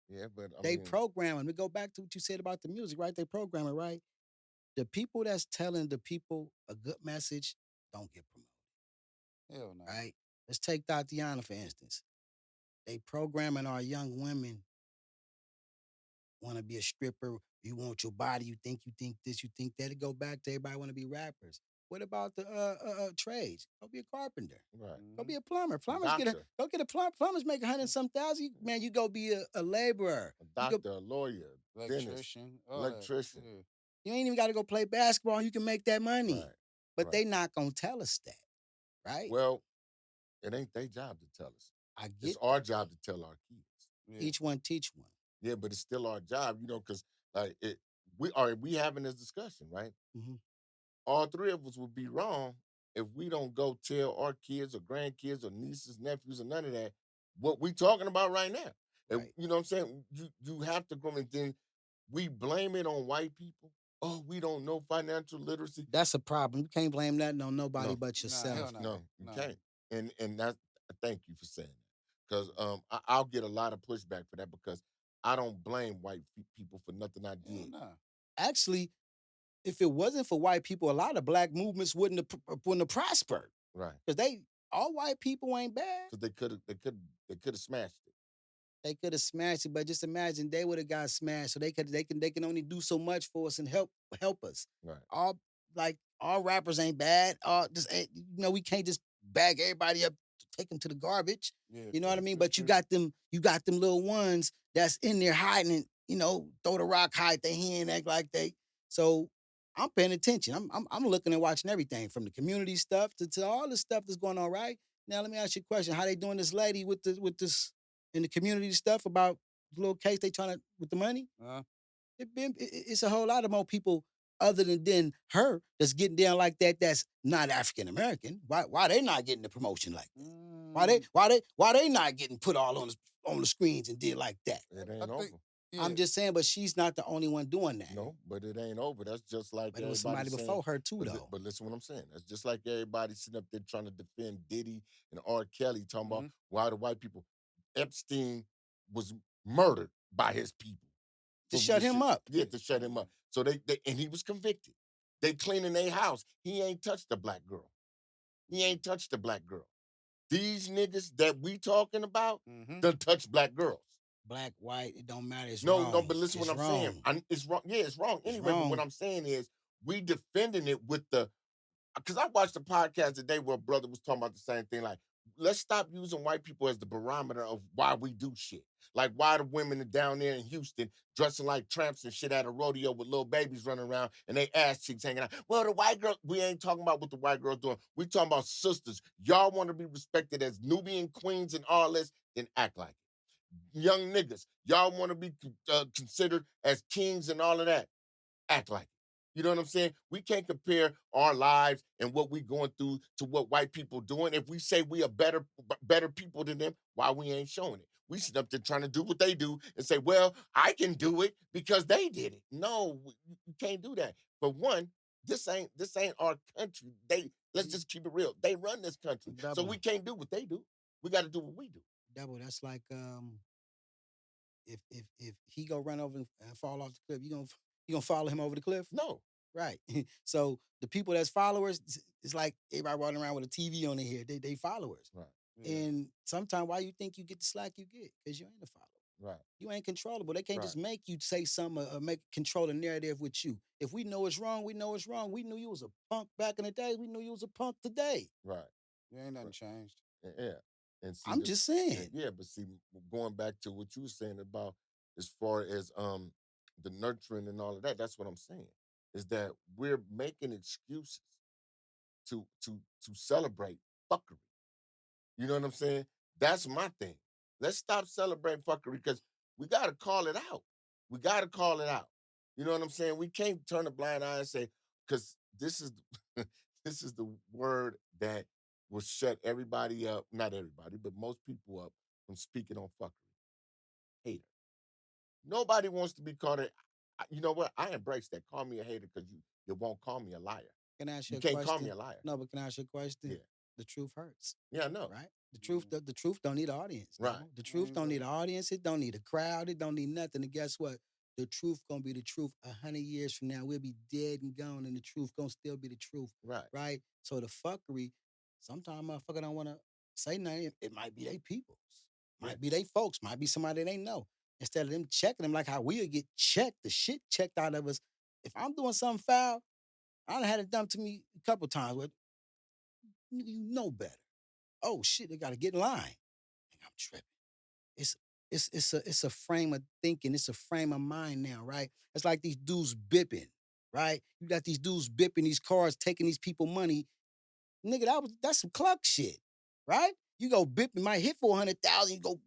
Yeah, but they program them. We go back to what you said about the music, right? They program it, right? The people that's telling the people a good message don't get promoted, Hell no. right? Let's take Tatiana, for instance. They programming our young women want to be a stripper. You want your body. You think this, you think that. It go back to everybody want to be rappers. What about the trades? Go be a carpenter. right. Go be a plumber. Doctor. Go get a plumber. Plumbers make 100 and some thousand. Man, you go be a laborer. A doctor, a lawyer, dentist, Electrician. All electrician. That. Yeah. You ain't even got to go play basketball. You can make that money. Right. But Right. they not gonna tell us that, right? Well, it ain't their job to tell us. I It's get our job to tell our kids. Yeah. each one teach one. Yeah, but it's still our job, because like we having this discussion, right? Mhm. All three of us would be wrong if we don't go tell our kids or grandkids or nieces, nephews, or none of that. what we talking about right now. And Right. you know what I'm saying? You have to go, and then we blame it on white people. Oh, we don't know financial literacy. That's a problem. You can't blame that on nobody No, but Nah, hell yourself. no. no, you No. can't. And that's, thank you for saying that. Because I'll get a lot of pushback for that, because I don't blame white people for nothing I Hell did. no. Actually, if it wasn't for white people, a lot of black movements wouldn't have prospered. Right. Because all white people ain't bad. Because they could have smashed it. They could have smashed it, but just imagine they would have got smashed. So they can only do so much for us and help us. Right. All all rappers ain't bad. All just ain't, we can't just bag everybody up, take them to the garbage. Yeah, You know what I true. mean? That's But true. you got them little ones that's in there hiding it, throw the rock, hide their hand, act like they. So I'm paying attention. I'm looking and watching everything from the community stuff to all the stuff that's going on, right? Now let me ask you a question. How they doing this lady with this in the community stuff about the little case they trying to with the money? Uh, It's a whole lot of more people other than her that's getting down like that. That's not African American. Why they not getting the promotion like that? mm, Why they not getting put all on the screens and did like that? It I ain't think, over. yeah. I'm just saying, but she's not the only one doing that. No, but it ain't over. That's just like But it was everybody somebody saying. before her too, But, though. but listen what I'm saying. That's just like everybody sitting up there trying to defend Diddy and R. Kelly, talking about Mm-hmm. why the white people. Epstein was murdered by his people To for shut the him shit. up. Yeah, to shut him up. So they and he was convicted. They cleaning their house. He ain't touched a black girl. He ain't touched a black girl. These niggas that we talking about Mm-hmm. done touch black girls. Black, white, it don't matter. It's No, no, wrong. but listen what It's I'm saying. wrong. It's wrong. Yeah, it's wrong It's anyway. But what wrong. I'm saying is we defending it with the, because I watched a podcast today where a brother was talking about the same thing. Like, let's stop using white people as the barometer of why we do shit. Like, why the women are down there in Houston dressing like tramps and shit at a rodeo with little babies running around and they ass cheeks hanging out. Well, the white girl, we ain't talking about what the white girl's doing. We talking about sisters. Y'all want to be respected as Nubian queens and all this, then act like it. Young niggas, y'all want to be considered as kings and all of that, act like it. You know what I'm saying? We can't compare our lives and what we going through to what white people doing. If we say we are better people than them, why we ain't showing it? We sit up there trying to do what they do and say, well, I can do it because they did it. No, you can't do that. But one, this ain't our country. Let's just keep it real. They run this country. So Double, we can't do what they do. We got to do what we do. double. That's like if he go run over and fall off the cliff, you gonna follow him over the cliff? No. Right. So the people that's followers, it's like everybody running around with a TV on their head. They followers. Right. Yeah. And sometimes why you think you get the slack you get? Because you ain't a follower. Right. You ain't controllable. They can't Right. just make you say something or make control the narrative with you. If we know it's wrong, we know it's wrong. We knew you was a punk back in the day. We knew you was a punk today. Right. Yeah, ain't nothing Right. changed. Yeah. And see I'm just saying. yeah, but see, going back to what you were saying about as far as the nurturing and all of that, that's what I'm saying. Is that we're making excuses to celebrate fuckery. You know what I'm saying? That's my thing. Let's stop celebrating fuckery because we gotta call it out. We gotta call it out. You know what I'm saying? We can't turn a blind eye and say, because this is this is the word that will shut everybody up, not everybody, but most people up from speaking on fuckery. Hater. Nobody wants to be called a, you know what? I embrace that. Call me a hater because you won't call me a liar. Can I ask You you a can't call me question? a liar. No, but can I ask you a question? Yeah. The truth hurts, Yeah, I know. right? Mm. The truth don't need an audience. Right. No. The truth Ain't don't no- need an audience. It don't need a crowd. It don't need nothing. And guess what? The truth gonna be the truth 100 years from now. We'll be dead and gone, and the truth gonna still be the truth, Right. right? So the fuckery, sometimes motherfucker don't wanna say nothing. It might be they peoples, Yeah. might be they folks, might be somebody they know. Instead of them checking them like how we'll get checked, the shit checked out of us. If I'm doing something foul, I done had it done to me a couple times where you know better. Oh shit, they gotta get in line. I'm tripping. It's it's a frame of thinking. It's a frame of mind now, right? It's like these dudes bipping, right? You got these dudes bipping these cars, taking these people money. Nigga, that's some cluck shit, right? You go bipping, might hit 400,000, you go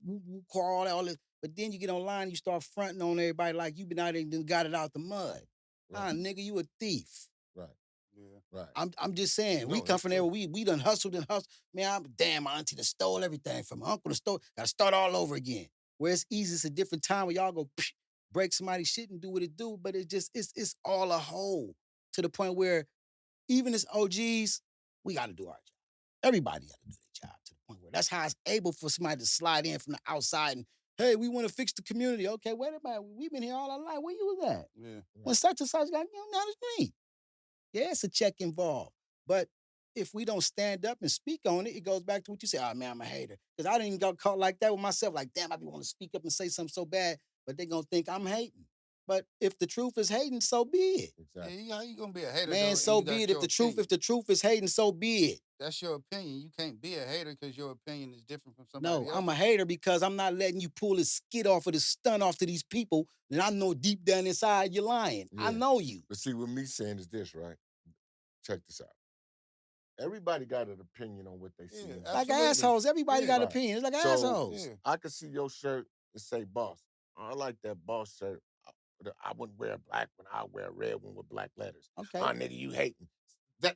car all this, but then you get online, you start fronting on everybody like you been out there and got it out the mud. Right. Nah, nigga, you a thief. Right. Yeah. Right. I'm just saying, we No, come that's from there. true. We done hustled and hustled. Man, damn, my auntie done stole everything from my uncle. Done stole. Got to start all over again. Where it's easy, it's a different time where y'all go break somebody's shit and do what it do. But it just it's all a whole to the point where even as OGs, we got to do our job. Everybody got to do their job to the point where that's how it's able for somebody to slide in from the outside and hey, we want to fix the community. Okay, wait a minute. We've been here all our life. Where you was at? Yeah. When such and such got now it's me. Yeah, it's a check involved. But if we don't stand up and speak on it, it goes back to what you say. Oh man, I'm a hater. Because I didn't even got caught like that with myself. Like, damn, I be want to speak up and say something so bad, but they gonna think I'm hating. But if the truth is hating, so be it. Yeah, Exactly. how you gonna be a hater Man, though? And so you be got it. your opinion. If the truth is hating, so be it. That's your opinion. You can't be a hater because your opinion is different from somebody No, else. I'm a hater because I'm not letting you pull this skit off of this stunt off to these people. And I know deep down inside you're lying. I Yeah. know you. But see, what me saying is this, right? Check this out. Everybody got an opinion on what they see. Yeah, in Like absolutely. assholes. Everybody Yeah. got Right. opinions. Like So assholes. Yeah. I could see your shirt and say boss. I like that boss shirt. I wouldn't wear a black one. I wear a red one with black letters. Okay. Oh, nigga, you hating.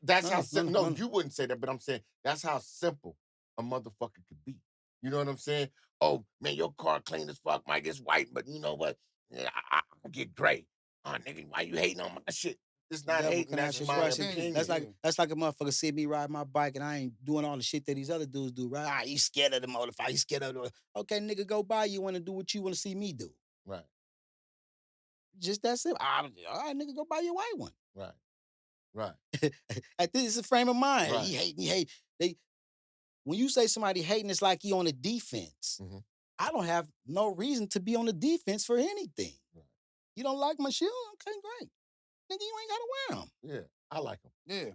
That's how simple. No, you wouldn't say that, but I'm saying that's how simple a motherfucker could be. You know what I'm saying? Oh, man, your car clean as fuck. Mike, it's white, but you know what? Yeah, I get gray. Oh, nigga, why you hating on my shit? It's not Devil, hating. can I That's ask you a my question? opinion. That's like a motherfucker see me ride my bike and I ain't doing all the shit that these other dudes do, right? Ah, you scared of the motorcycle, you scared of the okay, nigga, go by. You want to do what you want to see me do. Right, Just that simple. All right, nigga, go buy your white one. right, right, At this is a frame of mind. Right. He hate. When you say somebody hating, it's like he on the defense. Mhm. I don't have no reason to be on the defense for anything. Right. You don't like my shoe? Okay, great. Nigga, you ain't gotta wear them. Yeah, I like them. Yeah.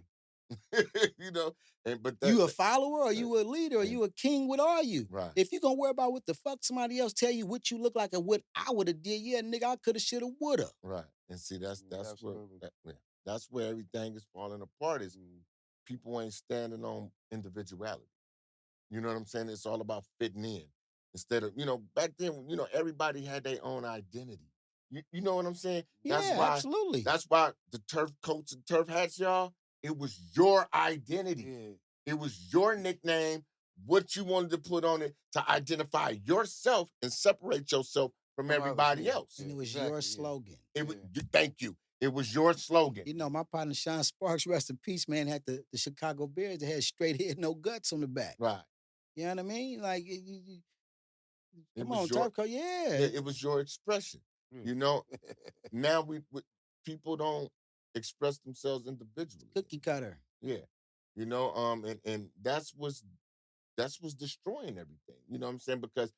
You know, but You a follower or you a leader or and- you a king? What are you? Right. If you gonna worry about what the fuck somebody else tell you what you look like and what I would have did, yeah, nigga, I could have, should have, would have. Right. And see, that's where absolutely. that's where everything is falling apart. Is people ain't standing on individuality. You know what I'm saying? It's all about fitting in instead of back then. Everybody had their own identity. You know what I'm saying? Yeah, absolutely. That's why the turf coats and turf hats, y'all. It was your identity. Yeah. It was your nickname, what you wanted to put on it to identify yourself and separate yourself from From others, everybody yeah. else. And it was Exactly, your yeah. slogan. It was, thank you. It was your slogan. You know, my partner Sean Sparks, rest in peace, man, had the Chicago Bears that had straight head, no guts on the back. Right. You know what I mean? Like, come was on, your- turf coat, yeah. Yeah, it was your expression. You know, now people don't express themselves individually. Cookie cutter. Yeah. And that's what's destroying everything. You know what I'm saying? Because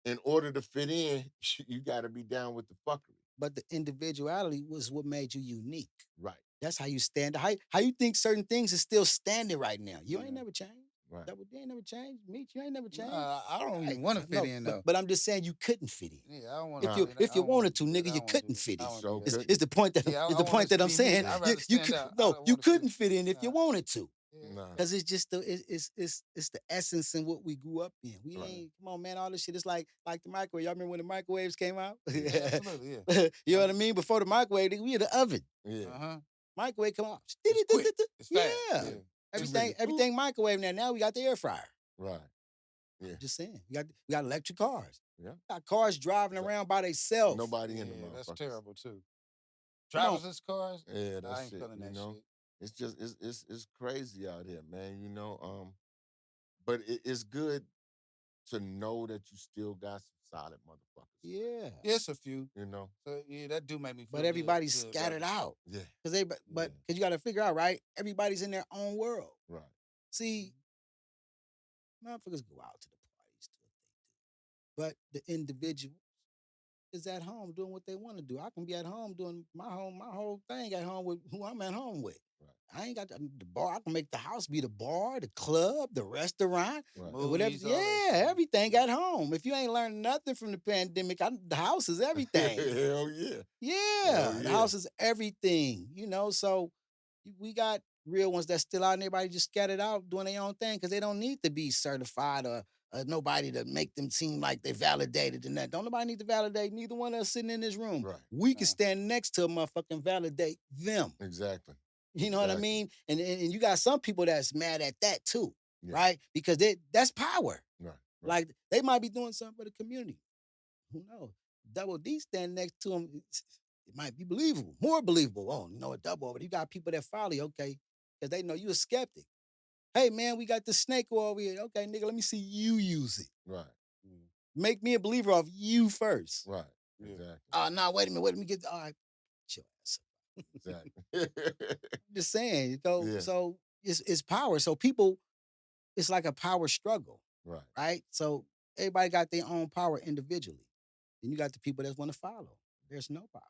in order to fit in, you got to be down with the fuckery. But the individuality was what made you unique. Right. That's how you stand. How you think certain things are still standing right now? You ain't Yeah. never changed. Right. You ain't never changed. Meet you ain't never changed. I don't even Hey, want to fit no, in though. but I'm just saying you couldn't fit in. Yeah, I don't want If to. you if you wanted to, nigga, you couldn't fit in. So Is couldn't. Is the point that Yeah, is I the wanna point that I'm be me. saying? I'd rather stand out. I No, don't you wanna fit- couldn't fit in if you Nah. wanted to. Nah. Because it's just it's the essence in what we grew up in. We Right. ain't come on, man. All this shit is like the microwave. Y'all remember when the microwaves came out? Yeah, absolutely, yeah. You know what I mean? Before the microwave, we had the oven. Yeah. Uh-huh. Microwave come out. It's quick. It's fast. Yeah. Yeah. Everything microwave now. Now we got the air fryer. Right. Yeah. Just saying. We got electric cars. Yeah. Got cars driving around by themselves. Nobody in the Yeah, that's motherfuckers. terrible too. Come on. Driverless cars. Yeah, I that's ain't it. feeling that shit. It's just it's crazy out here, man. But it's good to know that you still got some solid motherfuckers. Yeah. Yes, a few. You know. So yeah, that do make me feel But good- everybody's good scattered about out. Yeah. Cause because you gotta figure out, right? Everybody's in their own world. Right. See, motherfuckers go out to the parties, do what they do. But the individual is at home doing what they want to do. I can be at home doing my whole thing at home with who I'm at home with. Right. I ain't got the bar. I can make the house be the bar, the club, the restaurant, Right. whatever. Movies, all that Yeah, shit. everything at home. If you ain't learned nothing from the pandemic, the house is everything. Hell yeah. Yeah, Hell the yeah. house is everything. So we got real ones that still out and everybody just scattered out doing their own thing because they don't need to be certified or nobody to make them seem like they validated and that. Don't nobody need to validate neither one of us sitting in this room. Right. We can stand next to a motherfucking validate them. Exactly. You know what I Exactly. mean? And you got some people that's mad at that too, Yeah. right? Because that's power. Right. Right. Like they might be doing something for the community. Who knows? Double D standing next to him, it might be believable, more believable. Oh, you know, a double, but you got people that follow you, okay, because they know you a skeptic. Hey man, we got the snake oil over here. Okay, nigga, let me see you use it. Right. Mm. Make me a believer of you first. Right. Yeah. Exactly. No, wait a minute, let me get all right. Chill ass. Exactly. I'm just saying, so Yeah. so it's power. So people, it's like a power struggle, Right. right? So everybody got their own power individually. Then you got the people that want to follow. There's no power.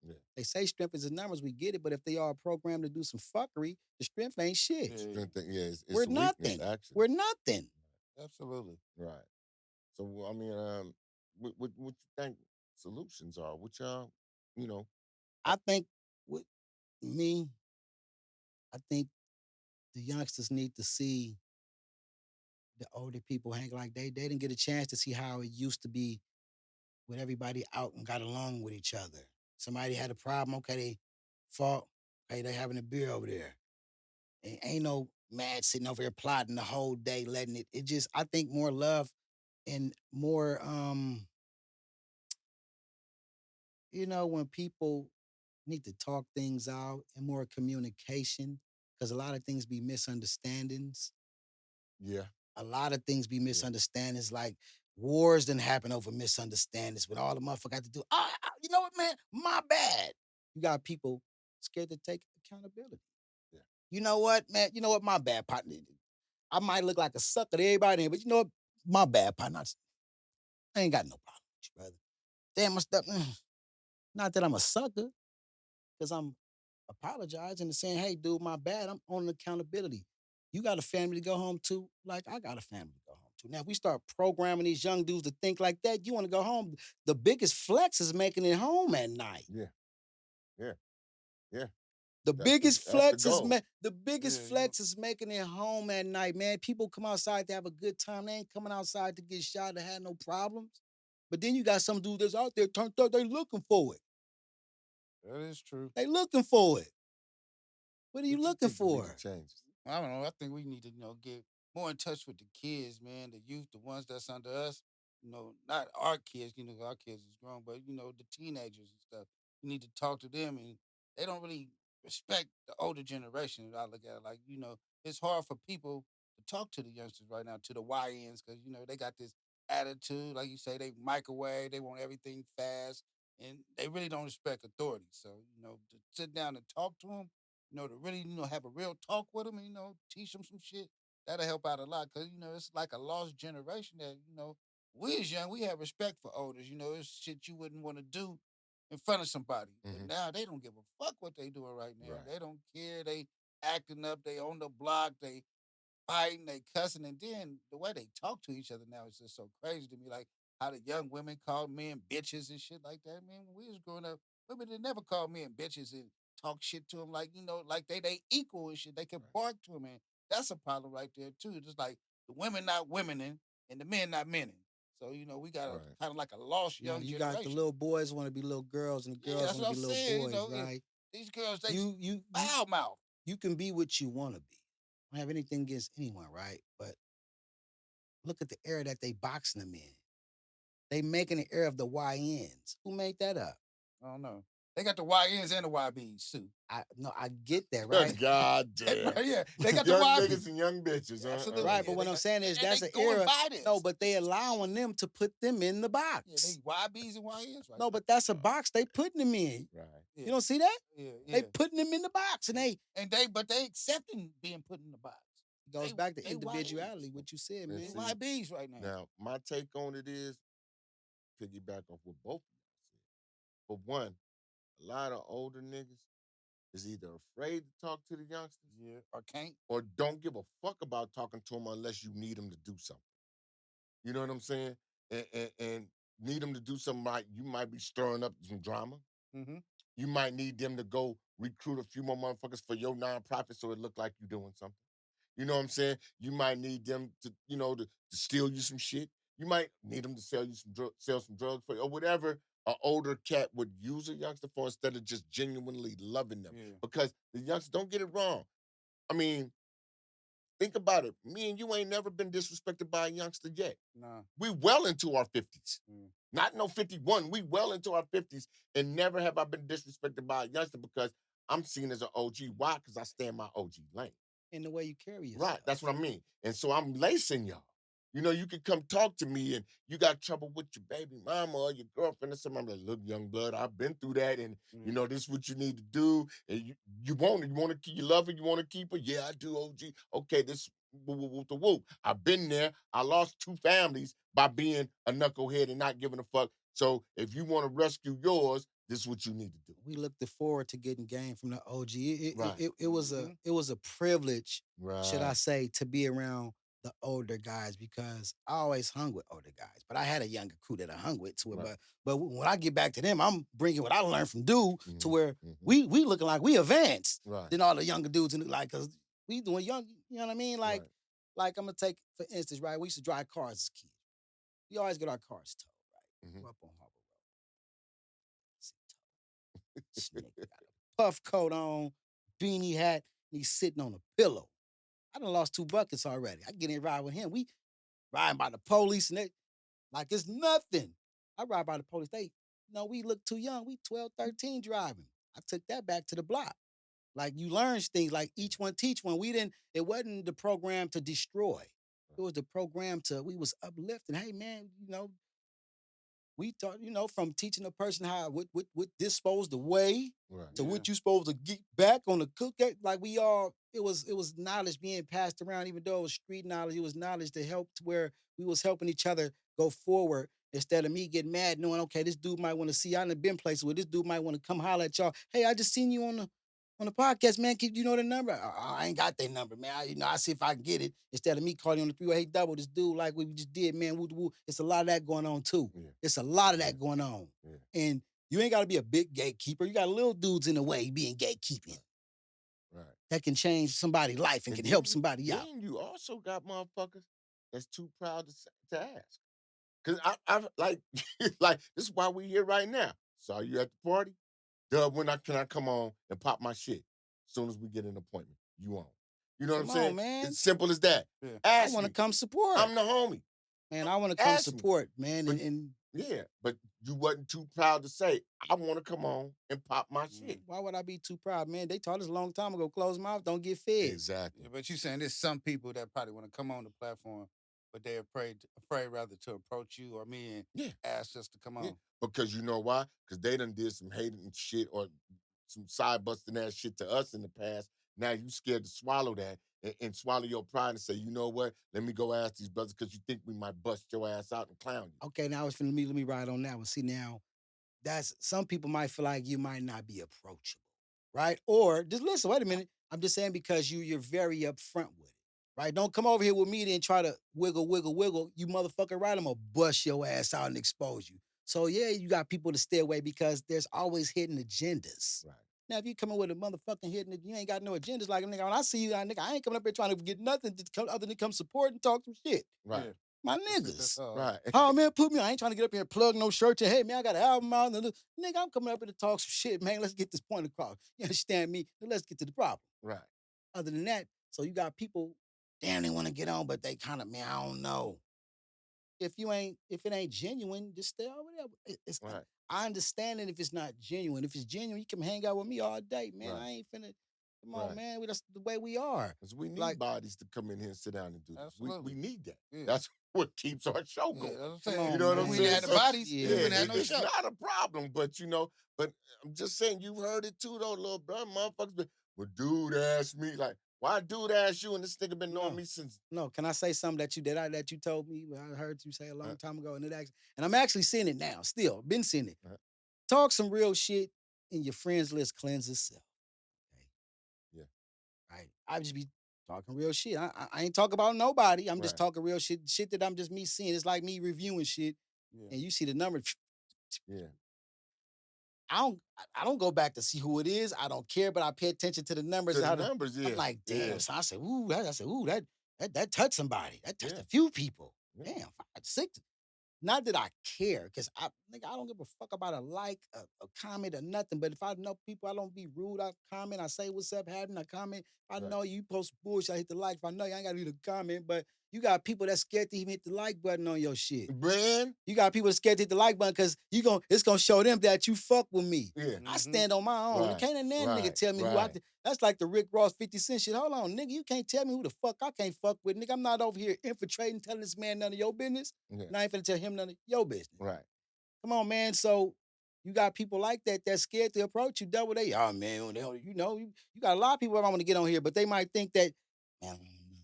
Yeah. They say strength is in numbers, we get it, but if they are programmed to do some fuckery, the strength ain't shit. Yeah. Strength, yeah, it's We're a weakness nothing. actually. We're nothing. Absolutely. Right. So well, I mean, what you think solutions are? What y'all, you know, I think with me, I think the youngsters need to see the older people hang like they didn't get a chance to see how it used to be when everybody out and got along with each other. Somebody had a problem, okay, they fought, hey, they having a beer over there. Ain't no mad sitting over here plotting the whole day, letting it just I think more love and more when people need to talk things out and more communication, because a lot of things be misunderstandings. yeah, A lot of things be yeah, misunderstandings, like wars didn't happen over misunderstandings when all the motherfucker got to do, you know what, man? My bad. You got people scared to take accountability. yeah, You know what, man? You know what? My bad, partner. I might look like a sucker to everybody, but you know what? My bad, partner. I ain't got no problem with you, brother. Damn, my stuff. Not that I'm a sucker, because I'm apologizing and saying, hey, dude, my bad. I'm on accountability. You got a family to go home to, like I got a family to go home to. Now, if we start programming these young dudes to think like that, you want to go home. The biggest flex is making it home at night. yeah, yeah, yeah. The That's the biggest that's the flex is goal. Yeah. You know, making it home at night, man. People come outside to have a good time. They ain't coming outside to get shot to have no problems. But then you got some dude that's out there turned up, they looking for it. that is true. They looking for it. What are you What you looking think could be the for? changes? I don't know. I think we need to, get more in touch with the kids, man, the youth, the ones that's under us. Not our kids, our kids is grown, but the teenagers and stuff. We need to talk to them, and they don't really respect the older generation. I look at it like, it's hard for people to talk to the youngsters right now, to the YNs, because they got this attitude, like you say, they microwave, they want everything fast, and they really don't respect authority. So, to sit down and talk to them, to really, have a real talk with them and, teach them some shit, that'll help out a lot. Cause, it's like a lost generation that, we as young, we have respect for elders. It's shit you wouldn't want to do in front of somebody. But Hmm. now they don't give a fuck what they doing right now. Right. They don't care. They acting up. They on the block. They fighting, they cussing, and then the way they talk to each other now is just so crazy to me. Like how the young women call men bitches and shit like that. Man, when we was growing up, women did never call men bitches and talk shit to them like like they equal and shit. They could Right. bark to them, and that's a problem right there too. Just like the women not womening and the men not menning. So we got a Right. kind of like a lost Now young you got the generation. little boys want to be little girls, and the Yeah, girls that's want what to I'm be little saying. boys, right? These girls they You foul mouth. you can be what you want to be. I don't have anything against anyone, right? But look at the era that they boxing them in. They making the era of the YNs. Who made that up? I don't know. They got the YNs and the YBs too. I no, I get that, right? God damn. Yeah, they got the Young YB. niggas and young bitches, huh? Absolutely, Right, yeah. but what They I'm got saying is and they that's an going era. by No, this. but they allowing them to put them in the Yeah, they box. YBs and YNs right No, but that's a box they putting them in. Right. now. You don't see that? Yeah, yeah, They yeah. putting them in the box, and they And but they accepting being put in the box. it goes They back to they individuality. YNs. What you said, And They man. see, YBs right now. now my take on it is piggyback off what both of y'all said. For one, a lot of older niggas is either afraid to talk to the youngsters Yeah, or can't. or don't give a fuck about talking to them unless you need them to do something. You know what I'm saying? And need them to do something like you might be stirring up some drama. Mm-hmm. You might need them to go recruit a few more motherfuckers for your nonprofit so it look like you're doing something. You know what I'm saying? You might need them to, to steal you some shit. You might need them to sell you sell some drugs for you or whatever an older cat would use a youngster for instead of just genuinely loving them. Yeah. Because the youngsters, don't get it wrong. I mean, think about it. Me and you ain't never been disrespected by a youngster yet. Nah. We well into our 50s. Mm. Not no 51. We well into our 50s. And never have I been disrespected by a youngster because I'm seen as an OG. Why? Because I stay in my OG lane. In the way you carry Right. yourself. That's what I mean. And so I'm lacing y'all. You know, you can come talk to me and you got trouble with your baby mama or your girlfriend or something. I'm like, look, young blood, I've been through that. And you know, this is what you need to do. And you want it. You want to keep you love her, you want to keep her? Yeah, I do, OG. Okay, this woo woo woo the woo. I've been there. I lost 2 families by being a knucklehead and not giving a fuck. So if you want to rescue yours, this is what you need to do. We looked forward to getting game from the OG. Right. It was a privilege, should I Right. say, to be around the older guys because I always hung with older guys. But I had a younger crew that I hung with to it. Right. But when I get back to them, I'm bringing what I learned from dude to where Mhm. we looking like we advanced Right. than all the younger dudes in like because we doing young. You know what I mean? Right. Like I'm gonna take for instance, right? We used to drive cars as kids. We always get our cars towed, right? Mhm. We're up on Harbor Road. See, this nigga got a puff coat on, beanie hat, and he's sitting on a pillow. I done lost 2 buckets already. I get in and ride with him. We riding by the police and they like it's nothing. I ride by the police. We look too young. We 12, 13 driving. I took that back to the block. Like you learn things like each one teach one. It wasn't the program to destroy. It was the program we was uplifting. Hey man, we taught, from teaching a person how what this supposed to weigh Right. to Yeah. what you supposed to get back on the cook. Like it was knowledge being passed around, even though it was street knowledge, it was knowledge to help to where we was helping each other go forward instead of me getting mad, knowing, okay, this dude might want to see, I done been places where this dude might want to come holler at y'all. Hey, I just seen you on the podcast, man. You know the number? I ain't got that number, man. I see if I can get it instead of me calling you on the 3-way. Hey, double this dude like we just did, man. Woo, woo. It's a lot of that going on too. Yeah. It's a lot of that going on. Yeah. And you ain't got to be a big gatekeeper. You got little dudes in the way being gatekeeping. Right. That can change somebody's life and can help somebody out. Then you also got motherfuckers that's too proud to ask. Cause I've like like this is why we here right now. Saw you at the party. Dub, can I come on and pop my shit? As soon as we get an appointment, you on. You know what I'm Come saying? on, man. It's simple as that. Yeah. I Ask want to me. come support. I'm the homie. Man, I want to come Ask me. support, man. But- And Yeah, but you wasn't too proud to say, I want to come on and pop my shit. why would I be too proud, man? They taught us a long time ago, close mouth, don't get fed. Exactly. Yeah, but you saying there's some people that probably want to come on the platform, but they're afraid rather to approach you or me and Yeah. ask us to come on. Yeah. Because you know why? Because they done did some hating shit or some side busting ass shit to us in the past. Now you scared to swallow that and swallow your pride and say, you know what? Let me go ask these brothers because you think we might bust your ass out and clown you. Okay, now let me ride on that one. See, now that's some people might feel like you might not be approachable, right? Or just listen, wait a minute. I'm just saying because you're very upfront with it, right? Don't come over here with me and try to wiggle, wiggle, wiggle. You motherfucker, right? I'm gonna bust your ass out and expose you. So yeah, you got people to stay away because there's always hidden agendas. Right. Now, if you coming with a motherfucking hidden, you ain't got no agendas like a nigga. When I see you, nigga, I ain't coming up here trying to get nothing other than come support and talk some shit. Right. Yeah. My That's niggas. all. Right. Oh man, put me. I ain't trying to get up here and plug no shirt. And hey man, I got an album out. And nigga, I'm coming up here to talk some shit, man. Let's get this point across. You understand me? Now, let's get to the problem. Right. Other than that, so you got people, damn, they want to get on, but they kind of, man, I don't know. If it ain't genuine, just stay over there. Right. I understand it if it's not genuine. If it's genuine, you can hang out with me all day, man. Right. I ain't finna. Come on, Right. man. That's the way we are. Because we need Like- bodies to come in here and sit down and do this. Absolutely. We need that. Yeah. That's what keeps our show Yeah, going. that's what I'm Come saying. on, know what man. I'm We saying? had the So- bodies. Yeah, we wouldn't have no it's show. not a problem, but but I'm just saying you've heard it too, though, little bro. Motherfuckers been, well, dude asked me, like, why dude ask you and this nigga been knowing No. me since No, can I say something that you told me? I heard you say a long Uh. time ago, and I'm actually seeing it now. Still, been seeing it. Uh. Talk some real shit, and your friends list cleanse itself. Okay. Yeah. Right. I just be talking real shit. I ain't talking about nobody. I'm just Right. talking real shit. Shit that I'm just me seeing. It's like me reviewing shit, Yeah. and you see the numbers. Yeah. I don't go back to see who it is. I don't care, but I pay attention to the numbers. To and the how the- numbers, yeah. I'm like, damn. Yeah. So I said, that touched somebody. That touched Yeah. a few people. Yeah. Damn, 5, 6. not that I care, because I don't give a fuck about a like, a comment, or nothing. But if I know people, I don't be rude. I comment, I say what's up, happening, I comment. If I Right. know you post bullshit, I hit the like. If I know you, I ain't gotta leave a comment. But you got people that scared to even hit the like button on your shit. Man, You got people that scared to hit the like button because it's gonna show them that you fuck with me. yeah. I stand on my own. Right, Can't a nigga right, tell me who I. right. That's like the Rick Ross 50 Cent shit. Hold on, nigga, you can't tell me who the fuck I can't fuck with, nigga. I'm not over here infiltrating, telling this man none of your business, Yeah. and I ain't finna tell him none of your business. Right. Come on, man. So you got people like that that's scared to approach you. Double they, oh man, you know, you got a lot of people that want to get on here, but they might think that, man, I don't know, man.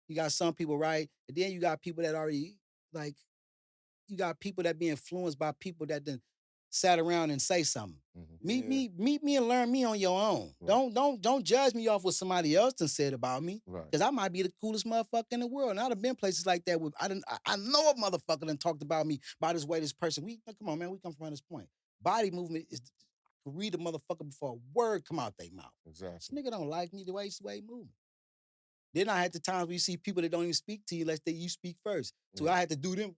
You got some people, right? And then you got people that already like you got people that be influenced by people that then sat around and say something. Meet me and learn me on your own. Right. Don't judge me off what somebody else done said about me. Right. Cause I might be the coolest motherfucker in the world. And I'd have been places like that with I know a motherfucker done talked about me by this way, this person. Come on, man, we come from this point. Body movement is to read a motherfucker before a word come out their mouth. Exactly. This nigga don't like me the way he moving. Then I had the times where you see people that don't even speak to you unless you speak first. So I had to do them,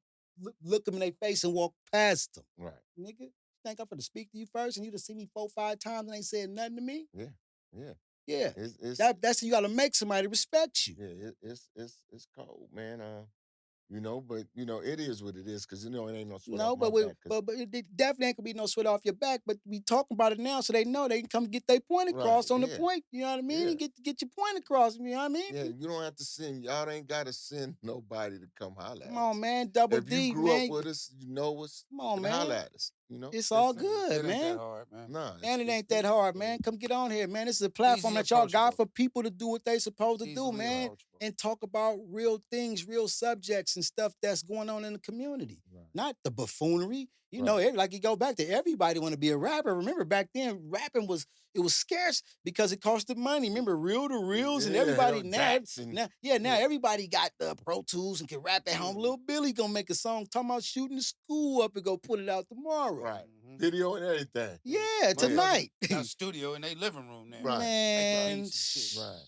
look them in their face and walk past them. Right. Nigga, you think I'm gonna speak to you first and you just see me 4 or 5 times and ain't said nothing to me? Yeah. Yeah. Yeah. It's That's you gotta make somebody respect you. yeah, it's cold, man. But it is what it is, because it ain't no sweat No, off my but back. 'Cause- it definitely ain't gonna be no sweat off your back. But we talking about it now, so they know they can come get their point across Right, on the yeah. point. You know what I mean? Yeah. And get your point across. You know what I mean? Yeah, you don't have to send. Y'all ain't got to send nobody to come holler at Come us. on, man. Double If you D, grew up man. with us, you know us. Come on, And man. holler at us. It's all That's it. good, It ain't man. that hard, man. Nah, And it it's ain't that hard, man. Come get on here, man. This is a platform Easy that y'all got approachable. for people to do what they supposed to do, Easily man. approachable. And talk about real things, real subjects and stuff that's going on in the community. Right. Not the buffoonery. You Right. know, like you go back to everybody want to be a rapper. Remember back then, rapping was scarce because it costed money. Remember reel to reels and everybody Jackson. now everybody got the Pro Tools and can rap at home. Little Billy gonna make a song talking about shooting the school up and go put it out tomorrow. Right. Video and everything. Yeah, tonight. Got a studio in their living room now. Right. Man, Beats and shit. Right.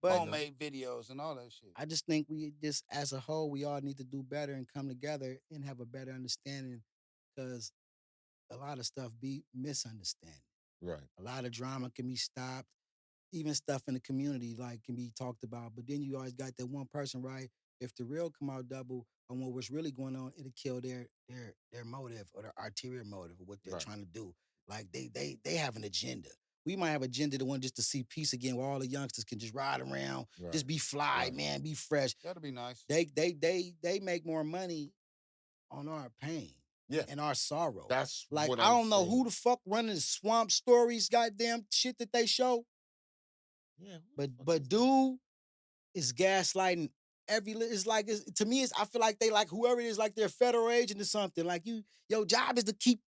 but Homemade videos and all that shit. I just think we just as a whole, we all need to do better and come together and have a better understanding because a lot of stuff be misunderstanding. Right. A lot of drama can be stopped. Even stuff in the community like can be talked about. But then you always got that one person, right? If the real come out double on what's really going on, it'll kill their motive or their ulterior motive of what they're Right. trying to do. Like they have an agenda. We might have an agenda to want just to see peace again, where all the youngsters can just ride around, Right. just be fly, Right. man, be fresh. That'll be nice. They make more money on our pain. Yeah. And our sorrow. That's like what I I'm don't know who saying. the fuck running the swamp stories, goddamn shit that they show. Yeah. But dude is gaslighting it's like to me I feel like they like whoever it is like they're a federal agent or something. Like your job is to keep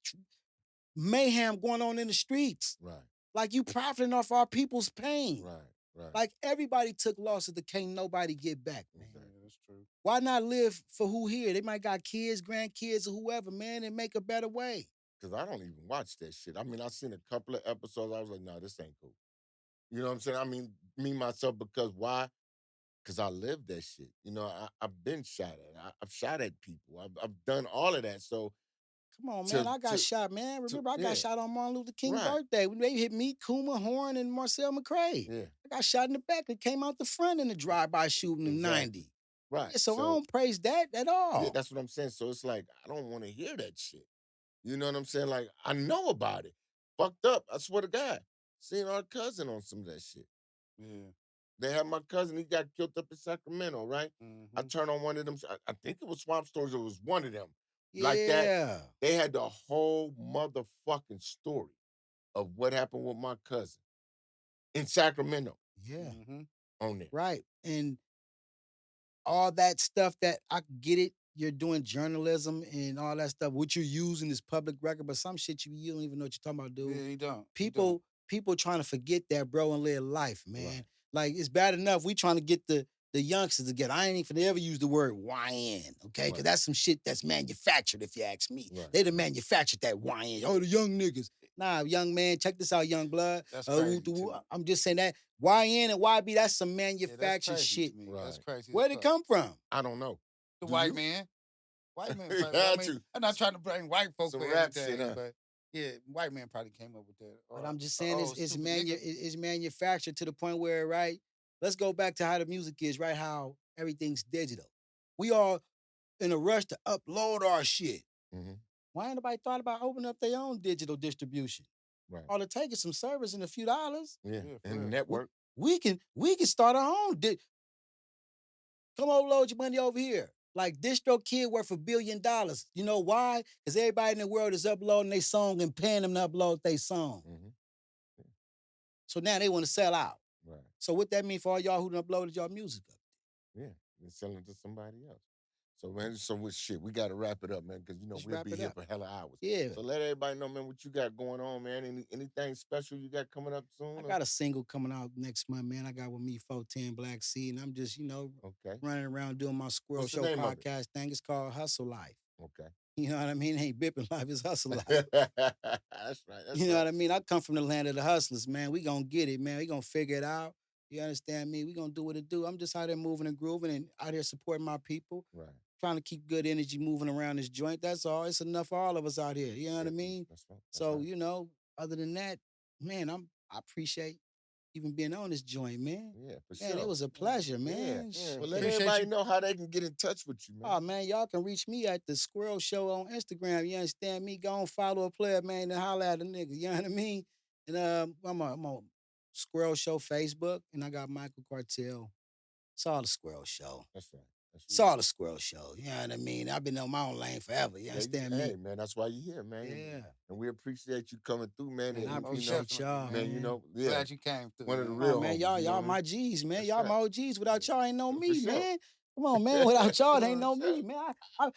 mayhem going on in the streets. Right. Like you profiting off our people's pain. Right. Right. Like everybody took losses that can't nobody get back, man. Yeah, that's true. Why not live for who here? They might got kids, grandkids, or whoever, man, and make a better way. Because I don't even watch that shit. I mean, I seen a couple of episodes. I was like, no, this ain't cool. You know what I'm saying? I mean, me, myself, because why? Because I lived that shit. I've been shot at. I've shot at people. I've done all of that. So, come on, man. I got shot, man. Remember, I got shot on Martin Luther King's birthday when they hit me, Kuma, Horn, and Marcel McCrae. Yeah. I got shot in the back. It came out the front in the drive-by shooting in 90. Right. Yeah, so I don't praise that at all. Yeah, that's what I'm saying. So it's like, I don't want to hear that shit. You know what I'm saying? Like, I know about it. Fucked up. I swear to God. Seeing our cousin on some of that shit. Yeah. They had my cousin, he got killed up in Sacramento, right? Mm-hmm. I turned on one of them. I think it was Swamp Stories. It was one of them. Yeah. Like that. They had the whole motherfucking story of what happened with my cousin in Sacramento. Yeah. Mm-hmm. On there. Right. And all that stuff that I get it. You're doing journalism and all that stuff. What you're using is public record, but some shit you don't even know what you're talking about, dude. Yeah, you don't. People trying to forget that, bro, and live life, man. Right. Like it's bad enough we trying to get the youngsters together. I ain't even ever use the word YN, okay? Because that's some shit that's manufactured, if you ask me. Right. They done manufactured that YN. Oh, the young niggas. Nah, young man, check this out, young blood. That's crazy I'm just saying that YN and YB, that's some manufactured that's shit. Right. That's crazy. Where'd it come from? I don't know. The white man. White man You probably. I had mean, to. I'm not trying to blame white folk Some for rap shit, everything, huh? but yeah, white man probably came up with that. But I'm just Or saying oh, stupid nigga. it's manufactured to the point where, right? Let's go back to how the music is, right? How everything's digital. We are in a rush to upload our shit. Mm-hmm. Why ain't nobody thought about opening up their own digital distribution? Right. All it takes is some service and a few dollars. Yeah. Yeah, for And real. network. We can start our own. Come upload your money over here. Like DistroKid worth $1 billion. You know why? Because everybody in the world is uploading their song and paying them to upload their song. Mm-hmm. Yeah. So now they want to sell out. Right. So what that mean for all y'all who done uploaded y'all music up? Yeah. They're selling it to somebody else. So man, so with shit, we gotta wrap it up, man, because Just we'll wrap be it here up. for hella hours. Yeah. So let everybody know, man, what you got going on, man. Anything special you got coming up soon? I got a single coming out next month, man. I got with me 410 Black Sea, and I'm just, Okay. running around doing my Squirrel What's the Show name of it? podcast thing. It's called Hustle Life. Okay. You know what I mean? It ain't bipping life, it's hustle life. That's right. That's You know right. what I mean? I come from the land of the hustlers, man. We gonna get it, man. We gonna figure it out. You understand me? We gonna do what it do. I'm just out there moving and grooving and out here supporting my people. Right. Trying to keep good energy moving around this joint. That's all. It's enough for all of us out here. You know what I mean? That's right. That's So, right. other than that, man, I appreciate even being on this joint, man. Yeah, for Man, sure. it was a pleasure, Yeah. man. Yeah. Well, let Appreciate everybody you. know how they can get in touch with you, man. Oh man, y'all can reach me at the Squirrel Show on Instagram. You understand me? Go and follow a player, man, and holler at a nigga. You know what I mean? And I'm on Squirrel Show Facebook, and I got Michael Cartel. It's all the Squirrel Show. That's right. That's It's all the Squirrel Show. You know what I mean? I've been on my own lane forever. You understand Hey, me? man, that's why you're here, man. Yeah. And we appreciate you coming through, man. Man, I And, Most appreciate definitely, y'all, man, man. yeah, Glad you came through, one of the man. Oh real man, homies. You know y'all what I my mean? G's, man. That's y'all right. my OGs. Without y'all, ain't no For me, sure. man. Come on, man. Without y'all, it ain't no Sure. me, man.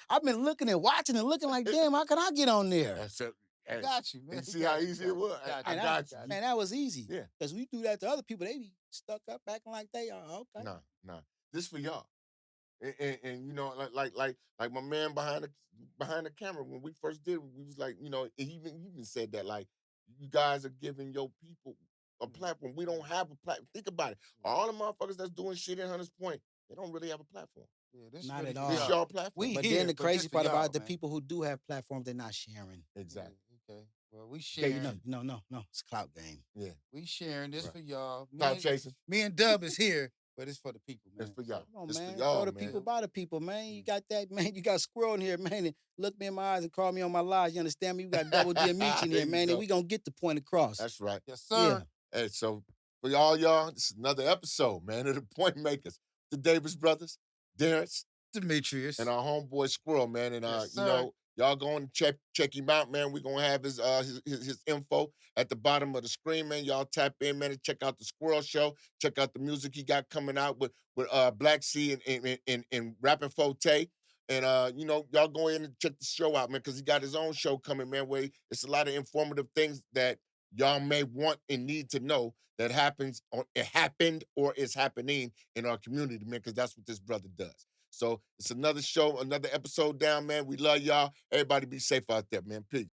I've been looking and watching and looking like, damn, how can I get on there? That's it. Hey, Got you, man. you see how easy it was? Got I you. got you. Man, that was easy. Yeah. Because we do that to other people, they be stuck up acting like they are. Okay. Nah. This for y'all. And like my man behind the camera when we first did it, we was like, he even said that, like, you guys are giving your people a platform. We don't have a platform. Think about it. All the motherfuckers that's doing shit in Hunters Point, they don't really have a platform. Yeah, this Not really at for all. This y'all. y'all platform. We But here, then the but this crazy for part y'all, about the man. people who do have platforms, they're not sharing. Exactly. Yeah, okay. Well, we Gate sharing. No. It's a clout game. Yeah. We sharing this Right. for y'all. Cloud chasing. Me and Dub is here, but it's for the people, man. It's for y'all. Come on, It's for man. y'all, Throw the man. people by the people, man. You got that, man. You got Squirrel in here, man. And look me in my eyes and call me on my lies. You understand me? You got Double D and Meech in There here, you man. go. And we gonna get the point across. That's right. Yes, sir. Yeah. Hey, so for y'all, this is another episode, man, of the Point Makers. The Davis brothers, Darris, Demetrius. and our homeboy Squirrel, man. And Yes, sir. y'all go and check him out, man. We're gonna have his info at the bottom of the screen, man. Y'all tap in, man, and check out the Squirrel Show. Check out the music he got coming out with Black Sea and Rapping Forte. And y'all go in and check the show out, man, because he got his own show coming, man, where it's a lot of informative things that y'all may want and need to know that it happened or is happening in our community, man, because that's what this brother does. So it's another show, another episode down, man. We love y'all. Everybody be safe out there, man. Peace.